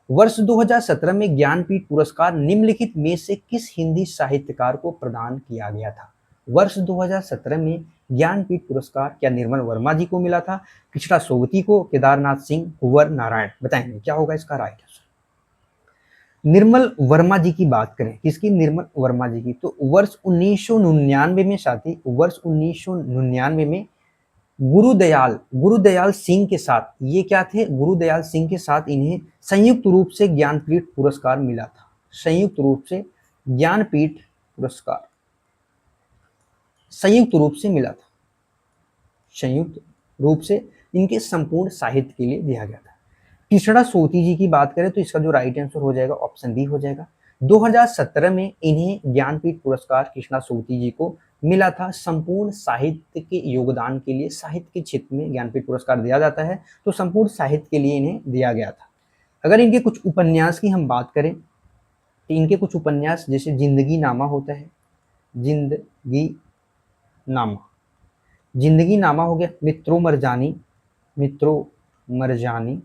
वर्ष 2017 में ज्ञानपीठ पुरस्कार निम्नलिखित में से किस हिंदी साहित्यकार को प्रदान किया गया था। वर्ष 2017 में ज्ञानपीठ पुरस्कार क्या निर्मल वर्मा जी को मिला था, कृष्णा सोबती को, केदारनाथ सिंह, कुंवर नारायण। बताएंगे क्या होगा इसका राइट आंसर। निर्मल वर्मा जी की बात करें, किसकी, निर्मल वर्मा जी की, तो वर्ष 1999 में साथी, वर्ष 1999 में गुरुदयाल सिंह के साथ, ये क्या थे, गुरुदयाल सिंह के साथ इन्हें संयुक्त रूप से ज्ञानपीठ पुरस्कार मिला था। संयुक्त रूप से ज्ञानपीठ पुरस्कार संयुक्त रूप से मिला था। संयुक्त रूप से इनके संपूर्ण साहित्य के लिए दिया गया था। कृष्णा सोबती जी की बात करें तो इसका जो राइट आंसर हो जाएगा ऑप्शन बी हो जाएगा। 2017 में इन्हें ज्ञानपीठ पुरस्कार कृष्णा सूर्ति जी को मिला था। संपूर्ण साहित्य के योगदान के लिए साहित्य के क्षेत्र में ज्ञानपीठ पुरस्कार दिया जाता है, तो संपूर्ण साहित्य के लिए इन्हें दिया गया था। अगर इनके कुछ उपन्यास की हम बात करें तो इनके कुछ उपन्यास जैसे जिंदगी नामा होता है, जिंदगी नामा, जिंदगी नामा हो गया, मित्रों मरजानी, मित्रों मरजानी,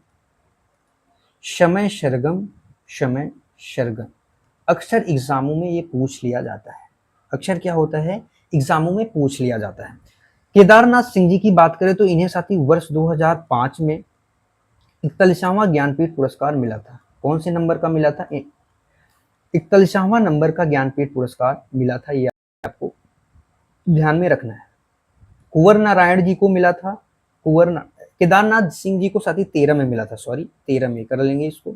समय सरगम, समय सरगम। अक्सर एग्जामों में ये पूछ लिया जाता है, अक्सर क्या होता है एग्जामों में पूछ लिया जाता है। केदारनाथ सिंह जी की बात करें तो इन्हें साथी वर्ष 2005 में 41वां ज्ञानपीठ पुरस्कार मिला था। कौन से नंबर का मिला था? 41वां नंबर का ज्ञानपीठ पुरस्कार मिला था, ये आपको ध्यान में रखना है। कुंवर नारायण जी को मिला था, केदारनाथ सिंह जी को साथी 13 में मिला था, सॉरी 13 में कर लेंगे इसको,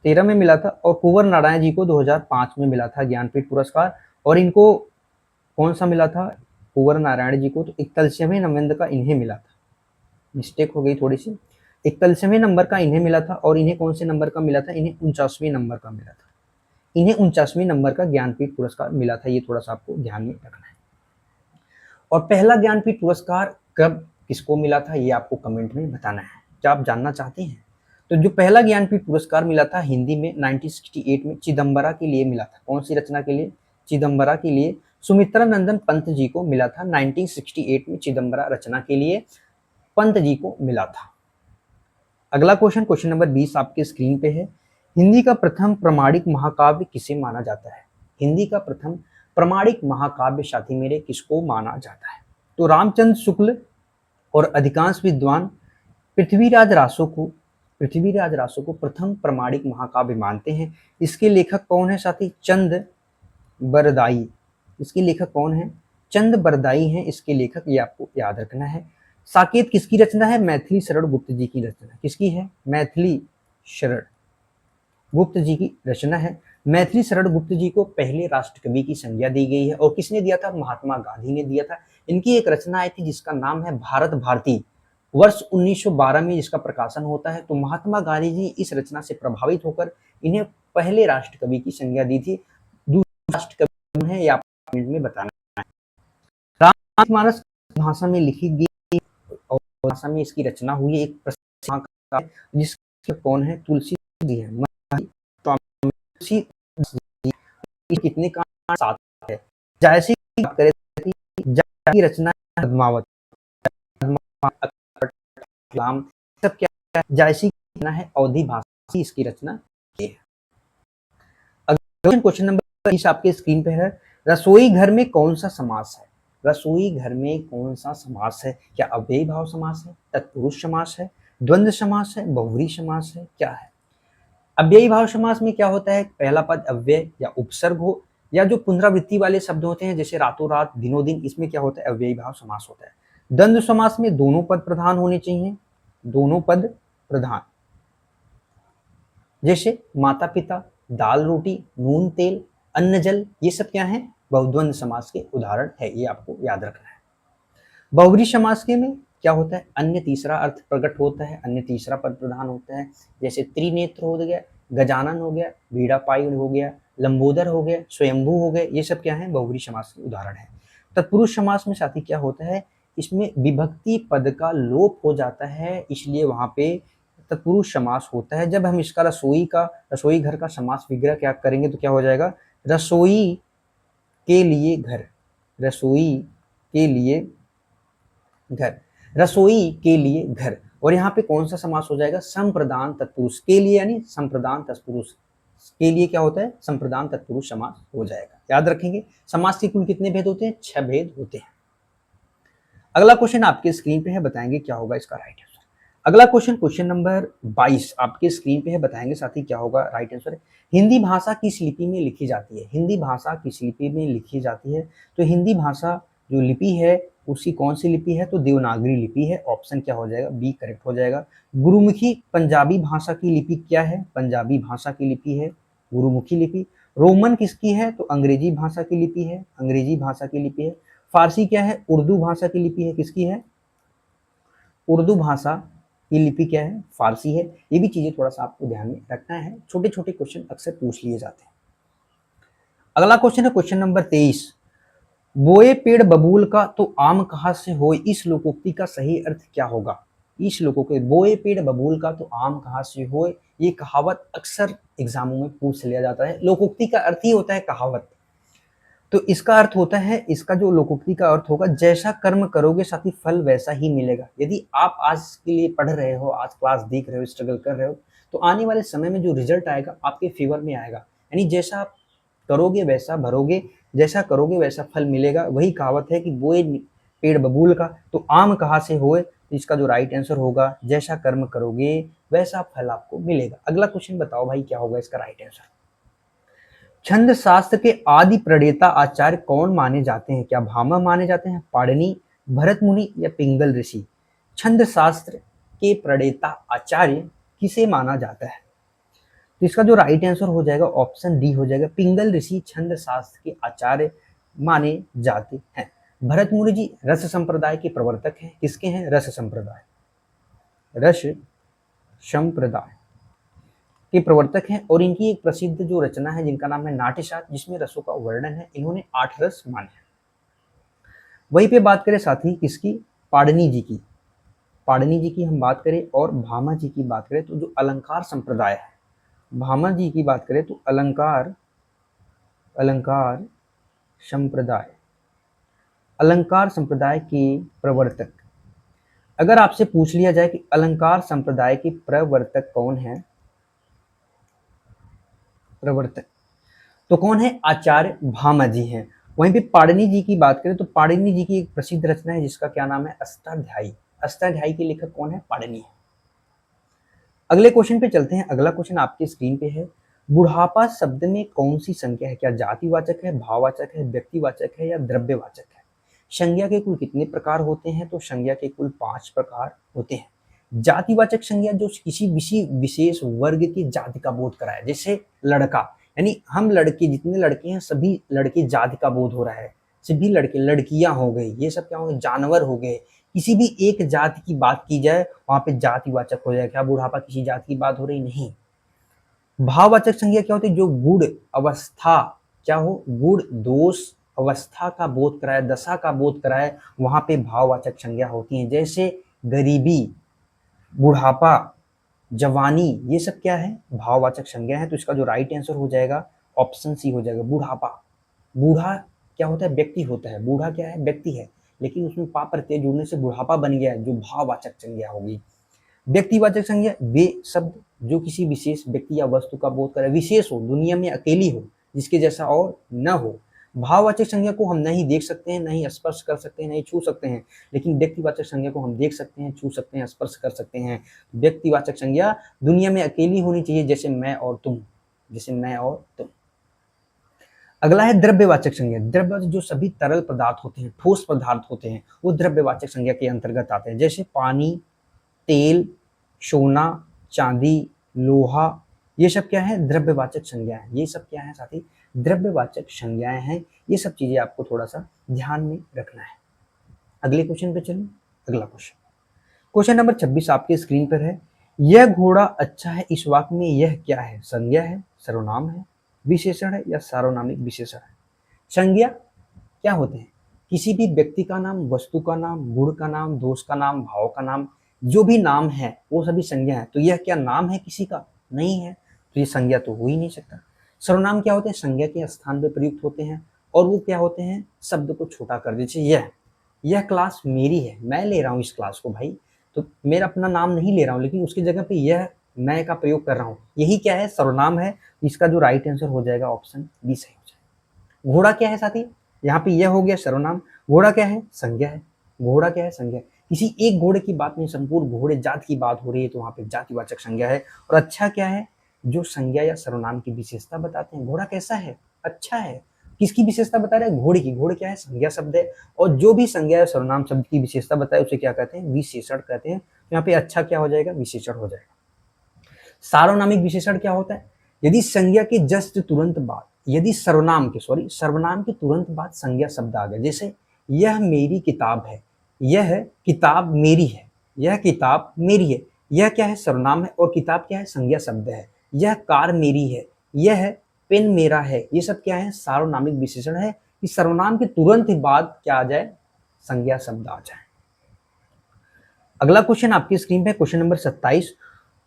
13 में मिला था। और कुंवर नारायण जी को 2005 में मिला था ज्ञानपीठ पुरस्कार। और इनको कौन सा मिला था? कुंवर नारायण जी को तो 41वें नंबर का इन्हें मिला था, मिस्टेक हो गई थोड़ी सी, 41वें नंबर का इन्हें मिला था। और इन्हें कौन से नंबर का मिला था? इन्हें 49वें नंबर का मिला था, इन्हें 49वें नंबर का ज्ञानपीठ पुरस्कार मिला था। ये थोड़ा सा आपको ध्यान में रखना है। और पहला ज्ञानपीठ पुरस्कार कब किसको मिला था ये आपको कमेंट में बताना है। क्या आप जानना चाहते हैं? तो जो पहला ज्ञानपीठ पुरस्कार मिला था हिंदी में 1968 में चिदम्बरा के लिए मिला था। कौन सी रचना के लिए? चिदम्बरा के लिए सुमित्रा नंदन पंत जी को मिला था। 1968 में चिदम्बरा रचना के लिए पंत जी को मिला था। अगला क्वेश्चन, क्वेश्चन नंबर 20 आपके स्क्रीन पे है। हिंदी का प्रथम प्रमाणिक महाकाव्य किसे माना जाता है? हिंदी का प्रथम प्रमाणिक महाकाव्य साथी मेरे किसको माना जाता है? तो रामचंद्र शुक्ल और अधिकांश विद्वान पृथ्वीराज रासो को प्रथम प्रमाणिक महाकाव्य मानते हैं। इसके लेखक कौन है साथी? चंद बरदाई। इसके लेखक कौन है? चंद बरदाई हैं इसके लेखक, ये आपको याद रखना है। साकेत किसकी रचना है? मैथिली शरण गुप्त जी की रचना। किसकी है? मैथिली शरण गुप्त जी की रचना है। मैथिली शरण गुप्त जी को पहले राष्ट्रकवि की संज्ञा दी गई है। और किसने दिया था? महात्मा गांधी ने दिया था। इनकी एक रचना आई थी जिसका नाम है भारत भारती, वर्ष 1912 में जिसका प्रकाशन होता है। तो महात्मा गांधी जी इस रचना से प्रभावित होकर इन्हें पहले राष्ट्रकवि की संज्ञा दी थी। दूसरा राष्ट्रकवि है, ये आपको में बताना है। रामचरितमानस भाषा में लिखी गई और भाषा में इसकी रचना हुई एक प्रसिद्ध जिसके कौन है? तुलसी जी है। तुलसी कितने का? 7 है। जायसी की बात करें की रचना पद्मावत, सब क्या? जायसी की रचना है अवधी भाषा की इसकी रचना है। अगला क्वेश्चन नंबर 20 आपके स्क्रीन पे है। रसोई घर में कौन सा समास है? रसोई घर में कौन सा समास है? क्या अव्ययी भाव समास है, तत्पुरुष समास है, द्वंद्व समास है, बहुव्रीहि समास है, क्या है? अव्ययी भाव समास में क्या होता है? पहला पद अव्यय या उपसर्ग हो, या जो पुनरावृत्ति वाले शब्द होते हैं जैसे रातों रात, दिनों दिन, इसमें क्या होता है? अव्ययी भाव समास होता है। द्वंद्व समास में दोनों पद प्रधान होने चाहिए, दोनों पद प्रधान, जैसे माता पिता, दाल रोटी, नून तेल, अन्न जल, ये सब क्या है? बहुद्वंद समास के उदाहरण है, ये आपको याद रखना है। बहुव्रीहि समास के में क्या होता है? अन्य तीसरा अर्थ प्रकट होता है, अन्य तीसरा पद प्रधान होता है, जैसे त्रिनेत्र हो गया, गजानन हो गया, बीड़ापाई हो गया, लंबोदर हो गया, स्वयंभू हो गए, ये सब क्या है? बहुव्रीहि समास के उदाहरण है। तत्पुरुष समास में साथी क्या होता है? इसमें विभक्ति पद का लोप हो जाता है, इसलिए वहां पे तत्पुरुष समास होता है। जब हम इसका रसोई घर का समास विग्रह क्या करेंगे तो क्या हो जाएगा? रसोई के लिए घर, रसोई के लिए घर, रसोई के लिए घर। और यहाँ पे कौन सा समास हो जाएगा? संप्रदान तत्पुरुष के लिए, यानी संप्रदान तत्पुरुष के लिए क्या होता है? संप्रदान तत्पुरुष समास हो जाएगा। याद रखेंगे समास के कुल कितने भेद होते हैं? 6 भेद होते हैं। अगला क्वेश्चन आपके स्क्रीन पे है, बताएंगे क्या होगा इसका राइट आंसर। अगला क्वेश्चन, क्वेश्चन नंबर 22 आपके स्क्रीन पे है, बताएंगे साथी क्या होगा राइट आंसर। हिंदी भाषा किस लिपि में लिखी जाती है? हिंदी भाषा किस लिपि में लिखी जाती है? तो हिंदी भाषा जो लिपि है उसकी कौन सी लिपि है? तो देवनागरी लिपि है। ऑप्शन क्या हो जाएगा? बी करेक्ट हो जाएगा। गुरुमुखी पंजाबी भाषा की लिपि क्या है? पंजाबी भाषा की लिपि है गुरुमुखी लिपि। रोमन किसकी है? तो अंग्रेजी भाषा की लिपि है, अंग्रेजी भाषा की लिपि है। फारसी क्या है? उर्दू भाषा की लिपि है। किसकी है? उर्दू भाषा की लिपि क्या है? फारसी है। ये भी चीजें थोड़ा सा आपको ध्यान में रखना है, छोटे छोटे क्वेश्चन अक्सर पूछ लिए जाते हैं। अगला क्वेश्चन है क्वेश्चन नंबर 23। बोए पेड़ बबूल का तो आम कहाँ से होए, इस लोकोक्ति का सही अर्थ क्या होगा। इस लोकोक्ति, बोए पेड़ बबूल का तो आम कहाँ से होए, ये कहावत अक्सर एग्जामों में पूछ लिया जाता है। लोकोक्ति का अर्थ ही होता है कहावत। तो इसका अर्थ होता है, इसका जो लोकोक्ति का अर्थ होगा, जैसा कर्म करोगे साथी फल वैसा ही मिलेगा। यदि आप आज के लिए पढ़ रहे हो, आज क्लास देख रहे हो, स्ट्रगल कर रहे हो, तो आने वाले समय में जो रिजल्ट आएगा आपके फेवर में आएगा। यानी जैसा आप करोगे वैसा भरोगे, जैसा करोगे वैसा फल मिलेगा। वही कहावत है कि बोए पेड़ बबूल का तो आम कहाँ से होए। तो इसका जो राइट आंसर होगा, जैसा कर्म करोगे वैसा फल आपको मिलेगा। अगला क्वेश्चन बताओ भाई क्या होगा इसका राइट आंसर। छंद शास्त्र के आदि प्रणेता आचार्य कौन माने जाते हैं। क्या भामा माने जाते हैं, पाणिनि, भरत मुनि या पिंगल ऋषि। छंद शास्त्र के प्रणेता आचार्य किसे माना जाता है। तो इसका जो राइट आंसर हो जाएगा ऑप्शन डी हो जाएगा, पिंगल ऋषि छंद शास्त्र के आचार्य माने जाते हैं। भरत मुनि जी रस संप्रदाय के प्रवर्तक हैं। किसके हैं, रस संप्रदाय, रस संप्रदाय के प्रवर्तक हैं। और इनकी एक प्रसिद्ध जो रचना है जिनका नाम है नाट्यशास्त्र, जिसमें रसों का वर्णन है। इन्होंने 8 रस माने हैं। वहीं पे बात करें साथी किसकी, पाणिनि जी की। पाणिनि जी की हम बात करें और भामा जी की बात करें तो जो अलंकार संप्रदाय है, भामा जी की बात करें तो अलंकार संप्रदाय, अलंकार संप्रदाय के प्रवर्तक। अगर आपसे पूछ लिया जाए कि अलंकार संप्रदाय के प्रवर्तक कौन है, प्रवर्तक तो कौन है, आचार्य भामा जी हैं। वहीं पे पाणिनि जी की बात करें तो पाणिनि जी की एक प्रसिद्ध रचना है जिसका क्या नाम है, अष्टाध्यायी। अष्टाध्यायी के लेखक कौन है, पाणिनि है। अगले क्वेश्चन पे चलते हैं। अगला क्वेश्चन आपके स्क्रीन पे है, बुढ़ापा शब्द में कौन सी संज्ञा है। क्या जातिवाचक है, भाववाचक है, व्यक्तिवाचक है या द्रव्यवाचक है। संज्ञा के कुल कितने प्रकार होते हैं, तो संज्ञा के कुल 5 प्रकार होते हैं। जातिवाचक संज्ञा जो किसी विशेष वर्ग की जाति का बोध कराए, जैसे लड़का, यानी हम लड़के, जितने लड़के हैं सभी लड़के जाति का बोध हो रहा है। सभी लड़के, लड़कियां हो गई, ये सब क्या हो गए, जानवर हो गए। किसी भी एक जाति की बात की जाए वहां पे जातिवाचक हो जाए। क्या बुढ़ापा किसी जाति की बात हो रही, नहीं। भाववाचक संज्ञा क्या होती है, जो गुण अवस्था, क्या हो, गुण दोष अवस्था का बोध कराए, दशा का बोध कराए, वहां पे भाववाचक संज्ञा होती है। जैसे गरीबी, बुढ़ापा, जवानी, ये सब क्या है, भाववाचक संज्ञा है। तो इसका जो राइट आंसर हो जाएगा ऑप्शन सी हो जाएगा, बुढ़ापा। बूढ़ा क्या होता है, व्यक्ति होता है। बूढ़ा क्या है, व्यक्ति है, लेकिन उसमें पा प्रत्यय जुड़ने से बुढ़ापा बन गया है, जो भाववाचक संज्ञा होगी। व्यक्तिवाचक संज्ञा वे शब्द जो किसी विशेष व्यक्ति या वस्तु का बोध करे, विशेष हो, दुनिया में अकेली हो, जिसके जैसा और न हो। भाववाचक संज्ञा को हम नहीं देख सकते हैं, नहीं स्पर्श कर सकते हैं, नहीं छू सकते हैं, लेकिन व्यक्तिवाचक संज्ञा को हम देख सकते हैं, छू सकते हैं, स्पर्श कर सकते हैं। व्यक्तिवाचक संज्ञा दुनिया में अकेली होनी चाहिए, जैसे मैं और तुम, जैसे मैं और तुम। अगला है द्रव्यवाचक संज्ञा। द्रव्य जो सभी तरल पदार्थ होते हैं, ठोस पदार्थ होते हैं, वो द्रव्यवाचक संज्ञा के अंतर्गत आते हैं। जैसे पानी, तेल, सोना, चांदी, लोहा, ये सब क्या है, द्रव्यवाचक संज्ञा है। ये सब क्या है साथी, द्रव्यवाचक संज्ञाएं हैं। ये सब चीजें आपको थोड़ा सा ध्यान में रखना है। अगले क्वेश्चन पे चलिए। अगला क्वेश्चन, क्वेश्चन नंबर 26 आपके स्क्रीन पर है। यह घोड़ा अच्छा है, इस वाक्य में यह क्या है, संज्ञा है, सर्वनाम है, विशेषण है या सार्वनामिक विशेषण है। संज्ञा क्या होते हैं, किसी भी व्यक्ति का नाम, वस्तु का नाम, गुण का नाम, दोष का नाम, भाव का नाम, जो भी नाम है वो सभी संज्ञा है। तो यह क्या नाम है किसी का, नहीं है, तो ये संज्ञा तो हो ही नहीं सकता। सर्वनाम क्या होते हैं, संज्ञा के स्थान पर प्रयुक्त होते हैं, और वो क्या होते हैं, शब्द को छोटा कर देते। यह क्लास मेरी है, मैं ले रहा हूँ इस क्लास को भाई, तो मेरा अपना नाम नहीं ले रहा हूँ, लेकिन उसकी जगह पे यह मैं का प्रयोग कर रहा हूँ, यही क्या है, सर्वनाम है। इसका जो राइट आंसर हो जाएगा ऑप्शन बी सही हो जाएगा। घोड़ा क्या है साथी, यहाँ पे यह हो गया सर्वनाम, घोड़ा क्या है, संज्ञा है। घोड़ा क्या है, संज्ञा। किसी एक घोड़े की बात नहीं, संपूर्ण घोड़े जात की बात हो रही है, तो वहां पे जातिवाचक संज्ञा है। और अच्छा क्या है, जो संज्ञा या सर्वनाम की विशेषता बताते हैं। घोड़ा कैसा है, अच्छा है, किसकी विशेषता बता रहे हैं, घोड़े की। घोड़े क्या है, संज्ञा शब्द है, और जो भी संज्ञा या सर्वनाम शब्द की विशेषता बताए उसे क्या कहते हैं, विशेषण कहते हैं। तो यहाँ पे अच्छा क्या हो जाएगा, विशेषण हो जाएगा। सार्वनामिक विशेषण क्या होता है, यदि संज्ञा के जस्ट तुरंत बाद, यदि सर्वनाम के तुरंत बाद संज्ञा शब्द आ गया। जैसे यह मेरी किताब है, यह किताब मेरी है, यह किताब मेरी है, यह क्या है, सर्वनाम है, और किताब क्या है, संज्ञा शब्द है। यह कार मेरी है, यह पेन मेरा है, ये सब क्या है, सार्वनामिक विशेषण है। इस सर्वनाम के तुरंत ही बाद क्या आ जाए, संज्ञा शब्द आ जाए। अगला क्वेश्चन आपकी स्क्रीन पे क्वेश्चन नंबर 27,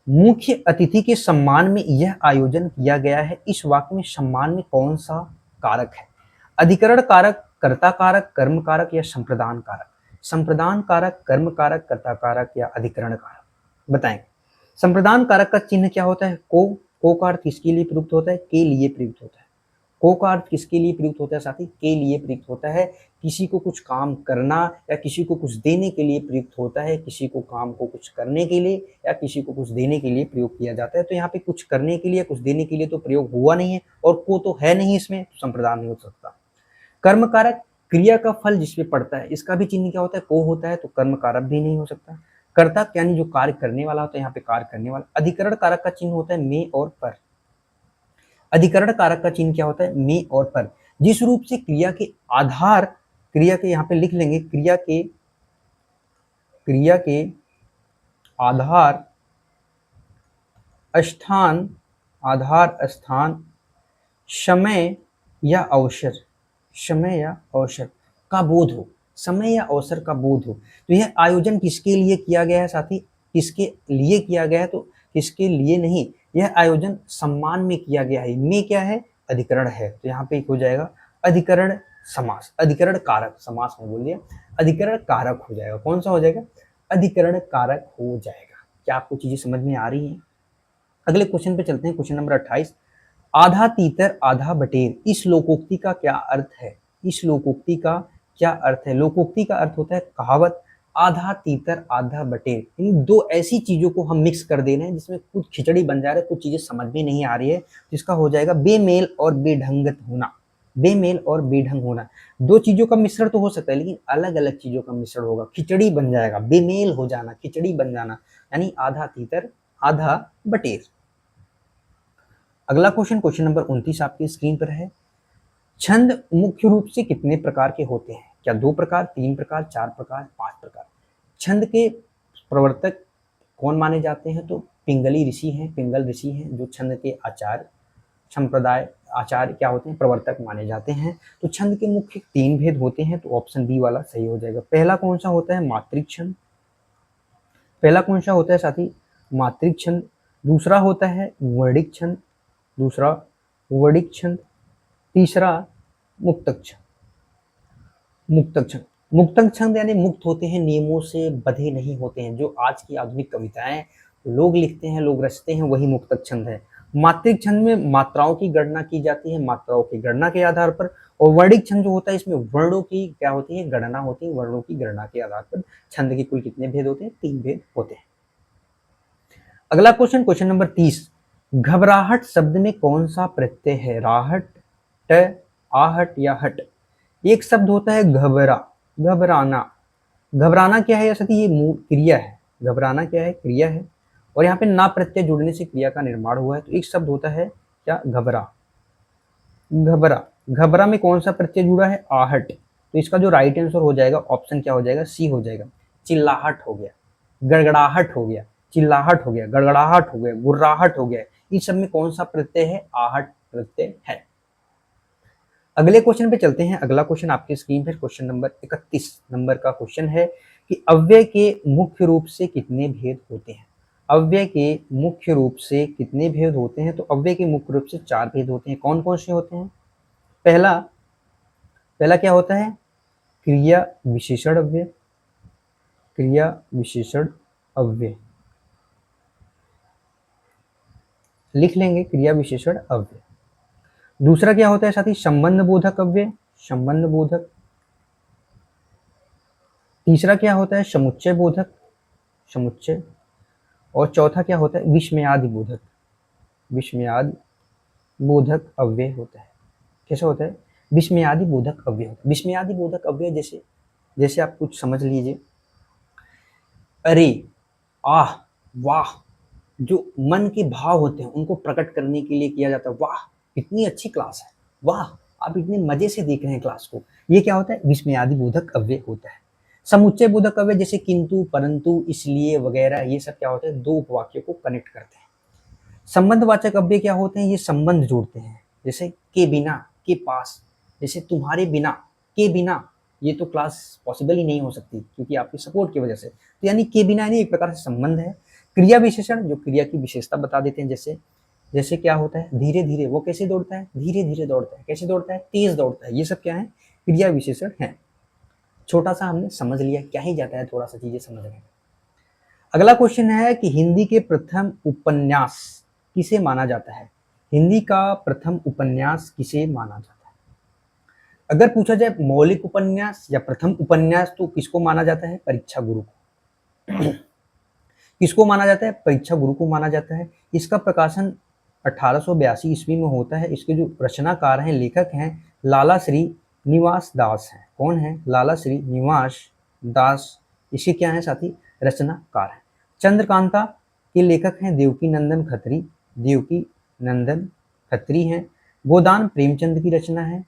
मुख्य अतिथि के सम्मान में यह आयोजन किया गया है, इस वाक्य में सम्मान में कौन सा कारक है? अधिकरण कारक, कर्ता कारक, कर्म कारक या संप्रदान कारक? संप्रदान कारक, कर्म कारक, कर्ता कारक या अधिकरण कारक? बताएं। संप्रदान कारक का चिन्ह क्या होता है? को का अर्थ किसके लिए प्रयुक्त होता है? के लिए प्रयुक्त होता है। को का अर्थ किसके लिए प्रयुक्त होता है साथी? के लिए प्रयुक्त होता है। किसी को कुछ काम करना या किसी को कुछ देने के लिए प्रयुक्त होता है। किसी को काम को कुछ करने के लिए या किसी को कुछ देने के लिए प्रयोग किया जाता है। तो यहाँ पे कुछ करने के लिए, कुछ देने के लिए तो प्रयोग हुआ नहीं है, और को तो है नहीं इसमें, तो संप्रदान नहीं हो सकता। कर्म कारक, क्रिया का फल जिसपे पड़ता है, इसका भी चिन्ह क्या होता है? को होता है, तो कर्म कारक भी नहीं हो सकता। कर्ता यानी जो कार्य करने वाला होता है, यहाँ पे कार्य करने वाला। अधिकरण कारक का चिन्ह होता है में और पर। अधिकरण कारक का चिन्ह क्या होता है? में और पर। जिस रूप से क्रिया के आधार, क्रिया के यहाँ पे लिख लेंगे, क्रिया के आधार स्थान, आधार स्थान, समय या अवसर, समय या अवसर का बोध हो, समय या अवसर का बोध हो। तो यह आयोजन किसके लिए किया गया है साथी? किसके लिए किया गया है? तो किसके लिए नहीं, यह आयोजन सम्मान में किया गया है। में क्या है? अधिकरण है, तो यहाँ पे हो जाएगा अधिकरण समास, अधिकरण कारक, समास में बोल दिया, अधिकरण कारक हो जाएगा। कौन सा हो जाएगा? अधिकरण कारक हो जाएगा। क्या आपको चीजें समझ में आ रही हैं? अगले क्वेश्चन पे चलते हैं, क्वेश्चन नंबर 28, आधा तीतर आधा बटेर, इस लोकोक्ति का क्या अर्थ है? इस लोकोक्ति का क्या अर्थ है? लोकोक्ति का अर्थ होता है कहावत। आधा तीतर आधा बटेर, इन दो ऐसी चीजों को हम मिक्स कर दे रहे हैं जिसमें कुछ खिचड़ी बन जा रहा है, कुछ चीजें समझ में नहीं आ रही है, जिसका हो जाएगा बेमेल और बेढंगत होना। बेमेल और बेढंग होना, दो चीजों का मिश्रण तो हो सकता है, लेकिन अलग अलग चीजों का मिश्रण होगा, खिचड़ी बन जाएगा, बेमेल हो जाना, खिचड़ी बन जाना, यानी आधा तीतर आधा बटेर। अगला क्वेश्चन, क्वेश्चन नंबर 29 आपकी स्क्रीन पर है। छंद मुख्य रूप से कितने प्रकार के होते हैं? क्या 2 प्रकार, 3 प्रकार, 4 प्रकार, 5 प्रकार? छंद के प्रवर्तक कौन माने जाते हैं? तो पिंगली ऋषि हैं, पिंगल ऋषि हैं, जो छंद के आचार्य, संप्रदाय आचार्य क्या होते हैं? प्रवर्तक माने जाते हैं। तो छंद के मुख्य 3 भेद होते हैं, तो ऑप्शन बी वाला सही हो जाएगा। पहला कौन सा होता है? मात्रिक छंद। पहला कौन सा होता है साथी? मात्रिक छंद। दूसरा होता है वर्णिक छंद, दूसरा वर्णिक छंद। तीसरा मुक्तक छंद। मुक्तक छंद, मुक्तक छंद यानी मुक्त होते हैं, नियमों से बंधे नहीं होते हैं। जो आज की आधुनिक कविताएं लोग लिखते हैं, लोग रचते हैं, वही मुक्तक छंद है। मात्रिक छंद में मात्राओं की गणना की जाती है, मात्राओं की गणना के आधार पर। और वर्णिक छंद जो होता है, इसमें वर्णों की क्या होती है? गणना होती है। वर्णों की गणना के आधार पर छंद के कुल कितने भेद होते हैं? 3 भेद होते हैं। अगला क्वेश्चन, क्वेश्चन नंबर 30, घबराहट शब्द में कौन सा प्रत्यय है? राहट, ट, आहट या हट? एक शब्द होता है घबरा, घबराना। घबराना क्या है या सती? ये मूल क्रिया है। घबराना क्या है? क्रिया है, और यहाँ पे ना प्रत्यय जुड़ने से क्रिया का निर्माण हुआ है। तो एक शब्द होता है क्या? घबरा, घबरा। घबरा में कौन सा प्रत्यय जुड़ा है? आहट। तो इसका जो राइट आंसर हो जाएगा, ऑप्शन क्या हो जाएगा? सी हो जाएगा। चिल्लाहट हो गया, गड़गड़ाहट हो गया, चिल्लाहट हो गया, गड़गड़ाहट हो गया, गुर्राहट हो गया। इस सब में कौन सा प्रत्यय है? आहट प्रत्यय है। अगले क्वेश्चन पे चलते हैं। अगला क्वेश्चन आपकी स्क्रीन पर क्वेश्चन नंबर 31 नंबर का क्वेश्चन है कि अव्यय के मुख्य रूप से कितने भेद होते हैं? अव्यय के मुख्य रूप से कितने भेद होते हैं? तो अव्यय के मुख्य रूप से 4 भेद होते हैं। कौन कौन से होते हैं? पहला क्या होता है? क्रिया विशेषण अव्यय, क्रिया विशेषण अव्यय, लिख लेंगे क्रिया विशेषण अव्यय। दूसरा क्या होता है साथी? संबंध बोधक अव्यय, संबंध बोधक। तीसरा क्या होता है? समुच्चय बोधक, समुच्चय। और चौथा क्या होता है? विस्मयादि बोधक, विस्मयादि बोधक अव्यय होता है। कैसा होता है? विस्मयादि बोधक अव्यय होता है। विस्मयादि बोधक अव्यय जैसे जैसे आप कुछ समझ लीजिए, अरे, आह, वाह, जो मन के भाव होते हैं उनको प्रकट करने के लिए किया जाता है। वाह, इतनी अच्छी क्लास है, वाह, आप इतने मजे से देख रहे हैं क्लास को, ये क्या होता है? विस्मयादि बोधक अव्यय होता है। समुच्चय बोधक अव्यय जैसे किंतु, परंतु, इसलिए वगैरह, ये सब क्या होते हैं? दो उपवाक्यों को कनेक्ट करते हैं। संबंधवाचक अव्यय क्या होते हैं? ये संबंध जोड़ते हैं। जैसे के बिना, के पास, जैसे तुम्हारे बिना, के बिना, ये तो क्लास पॉसिबल ही नहीं हो सकती क्योंकि आपकी सपोर्ट की वजह से। तो यानी के बिना यानी एक प्रकार से संबंध है। क्रिया विशेषण जो क्रिया की विशेषता बता देते हैं, जैसे जैसे क्या होता है, धीरे धीरे, वो कैसे दौड़ता है, धीरे धीरे दौड़ता है, कैसे दौड़ता है, तेज दौड़ता है। ये सब क्या है, क्रिया विशेषण है। छोटा सा हमने समझ लिया, क्या ही जाता है थोड़ा सा चीजें समझने में। अगला क्वेश्चन है कि हिंदी के प्रथम उपन्यास किसे माना जाता है। हिंदी का प्रथम उपन्यास किसे माना जाता है। अगर पूछा जाए मौलिक उपन्यास या प्रथम उपन्यास तो किसको माना जाता है, परीक्षा गुरु को। किसको माना जाता है, परीक्षा गुरु को माना जाता है। इसका प्रकाशन 1882 ईस्वी में होता है। इसके जो रचनाकार हैं, लेखक हैं, लाला श्री निवास दास हैं। कौन है, लाला श्री निवास दास। इसके क्या है साथी, रचनाकार हैं। चंद्रकांता के लेखक हैं देवकी नंदन खत्री, देवकी नंदन खत्री हैं। गोदान प्रेमचंद की रचना है,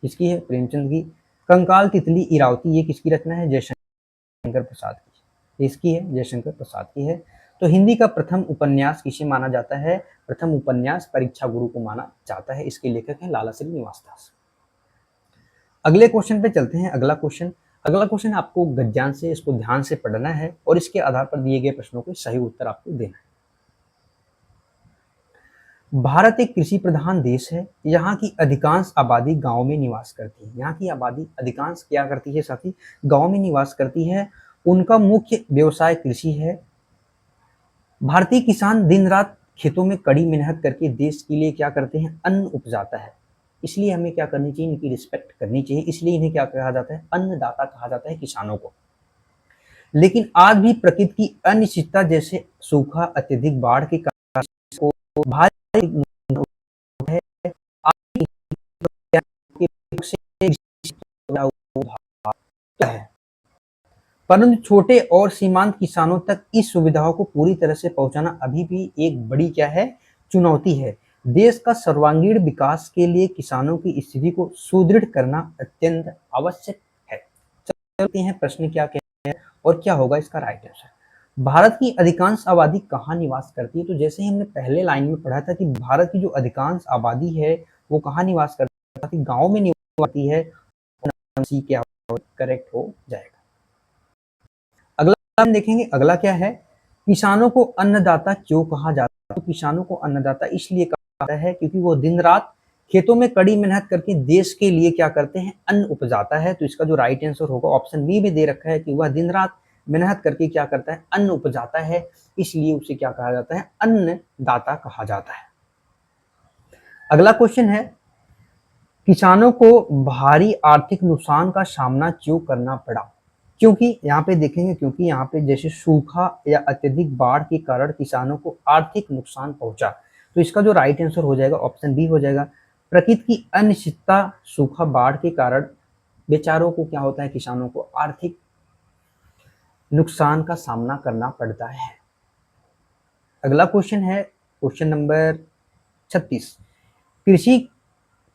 किसकी है, प्रेमचंद की। कंकाल तितली इरावती, ये किसकी रचना है, जयशंकर प्रसाद की। इसकी है, जयशंकर प्रसाद की है। तो हिंदी का प्रथम उपन्यास किसे माना जाता है, प्रथम उपन्यास परीक्षा गुरु को माना जाता है। इसके लेखक हैं लाला श्री निवास दास। अगले क्वेश्चन पे चलते हैं। अगला क्वेश्चन आपको गद्यांश से, इसको ध्यान से पढ़ना है और इसके आधार पर दिए गए प्रश्नों के सही उत्तर आपको देना है। भारत एक कृषि प्रधान देश है। यहाँ की अधिकांश आबादी गांव में निवास करती है। यहाँ की आबादी अधिकांश क्या करती है साथी, गांव में निवास करती है। उनका मुख्य व्यवसाय कृषि है। भारतीय किसान दिन रात खेतों में कड़ी मेहनत करके देश के लिए क्या करते हैं, अन्न उपजाता है। इसलिए हमें क्या करनी चाहिए, इनकी रिस्पेक्ट करनी चाहिए। इसलिए इन्हें क्या कहा जाता है, अन्नदाता कहा जाता है किसानों को। लेकिन आज भी प्रकृति की अनिश्चितता जैसे सूखा, अत्यधिक बाढ़ के कारण को भारी है। परंतु छोटे और सीमांत किसानों तक इस सुविधाओं को पूरी तरह से पहुंचाना अभी भी एक बड़ी क्या है, चुनौती है। देश का सर्वांगीण विकास के लिए किसानों की स्थिति को सुदृढ़ करना अत्यंत आवश्यक है। चलते हैं प्रश्न क्या कहते हैं और क्या होगा इसका राइट आंसर। भारत की अधिकांश आबादी कहाँ निवास करती है। तो जैसे ही हमने पहले लाइन में पढ़ा था कि भारत की जो अधिकांश आबादी है वो कहाँ निवास करती है, गाँव में निवास करती है। क्या करेक्ट हो जाएगा। हम देखेंगे अगला क्या है, किसानों को अन्नदाता क्यों कहा जाता है। तो किसानों को अन्नदाता इसलिए कहा जाता है क्योंकि वो दिन रात खेतों में कड़ी मेहनत करके देश के लिए क्या करते हैं, अन्न उपजाता है। तो इसका जो राइट आंसर होगा ऑप्शन बी में दे रखा है कि वह दिन रात मेहनत करके क्या करता है, अन्न उपजाता है। इसलिए उसे क्या कहा जाता है, अन्नदाता कहा जाता है। अगला क्वेश्चन है, किसानों को भारी आर्थिक नुकसान का सामना क्यों करना पड़ा। क्योंकि यहाँ पे देखेंगे, क्योंकि यहाँ पे जैसे सूखा या अत्यधिक बाढ़ के कारण किसानों को आर्थिक नुकसान पहुंचा। तो इसका जो राइट आंसर हो जाएगा ऑप्शन बी हो जाएगा। प्रकृति की अनिश्चितता, सूखा, बाढ़ के कारण बेचारों को क्या होता है, किसानों को आर्थिक नुकसान का सामना करना पड़ता है। अगला क्वेश्चन है क्वेश्चन नंबर 36। कृषि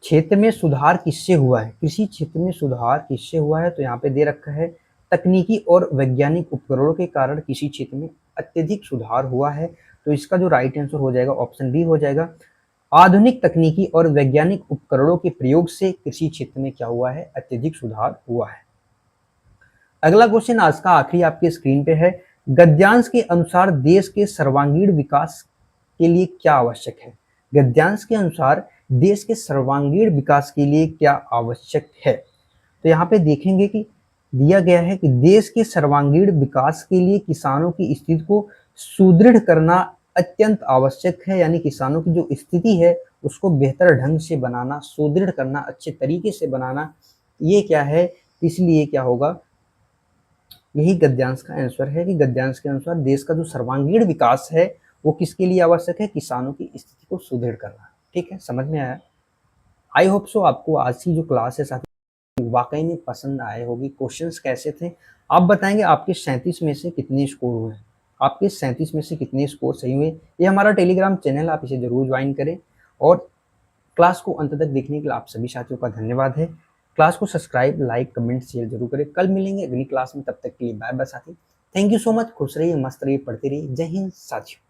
क्षेत्र में सुधार किससे हुआ है। कृषि क्षेत्र में सुधार किससे हुआ है। तो यहाँ पे दे रखा है तकनीकी और वैज्ञानिक उपकरणों के कारण कृषि क्षेत्र में अत्यधिक सुधार हुआ है। तो इसका जो राइट आंसर हो जाएगा ऑप्शन बी हो जाएगा। आधुनिक तकनीकी और वैज्ञानिक उपकरणों के प्रयोग से कृषि क्षेत्र में क्या हुआ है, अत्यधिक सुधार हुआ है। अगला क्वेश्चन आज का आखिरी आपके स्क्रीन पे है, गद्यांश के अनुसार देश के सर्वांगीण विकास के लिए क्या आवश्यक है। गद्यांश के अनुसार देश के सर्वांगीण विकास के लिए क्या आवश्यक है। तो यहाँ पे देखेंगे कि दिया गया है कि देश के सर्वांगीण विकास के लिए किसानों की स्थिति को सुदृढ़ करना अत्यंत आवश्यक है। यानी किसानों की जो स्थिति है उसको बेहतर ढंग से बनाना, सुदृढ़ करना, अच्छे तरीके से बनाना, ये क्या है, इसलिए क्या होगा, यही गद्यांश का आंसर है कि गद्यांश के अनुसार देश का जो सर्वांगीण विकास है वो किसके लिए आवश्यक है, किसानों की स्थिति को सुदृढ़ करना। ठीक है, समझ में आया। आई होप सो आपको आज की जो क्लास है साथी वाकई में पसंद आए होगी। क्वेश्चंस कैसे थे आप बताएंगे, आपके 37 में से कितने स्कोर हुए, आपके 37 में से कितने स्कोर सही हुए। ये हमारा टेलीग्राम चैनल, आप इसे जरूर ज्वाइन करें और क्लास को अंत तक देखने के लिए आप सभी साथियों का धन्यवाद है। क्लास को सब्सक्राइब, लाइक, कमेंट, शेयर जरूर करें। कल मिलेंगे अगली क्लास में, तब तक के लिए बाय बाय साथी। Thank you so much. खुश रहिए, मस्त रहिए, पढ़ते रहिए। जय हिंद साथियों।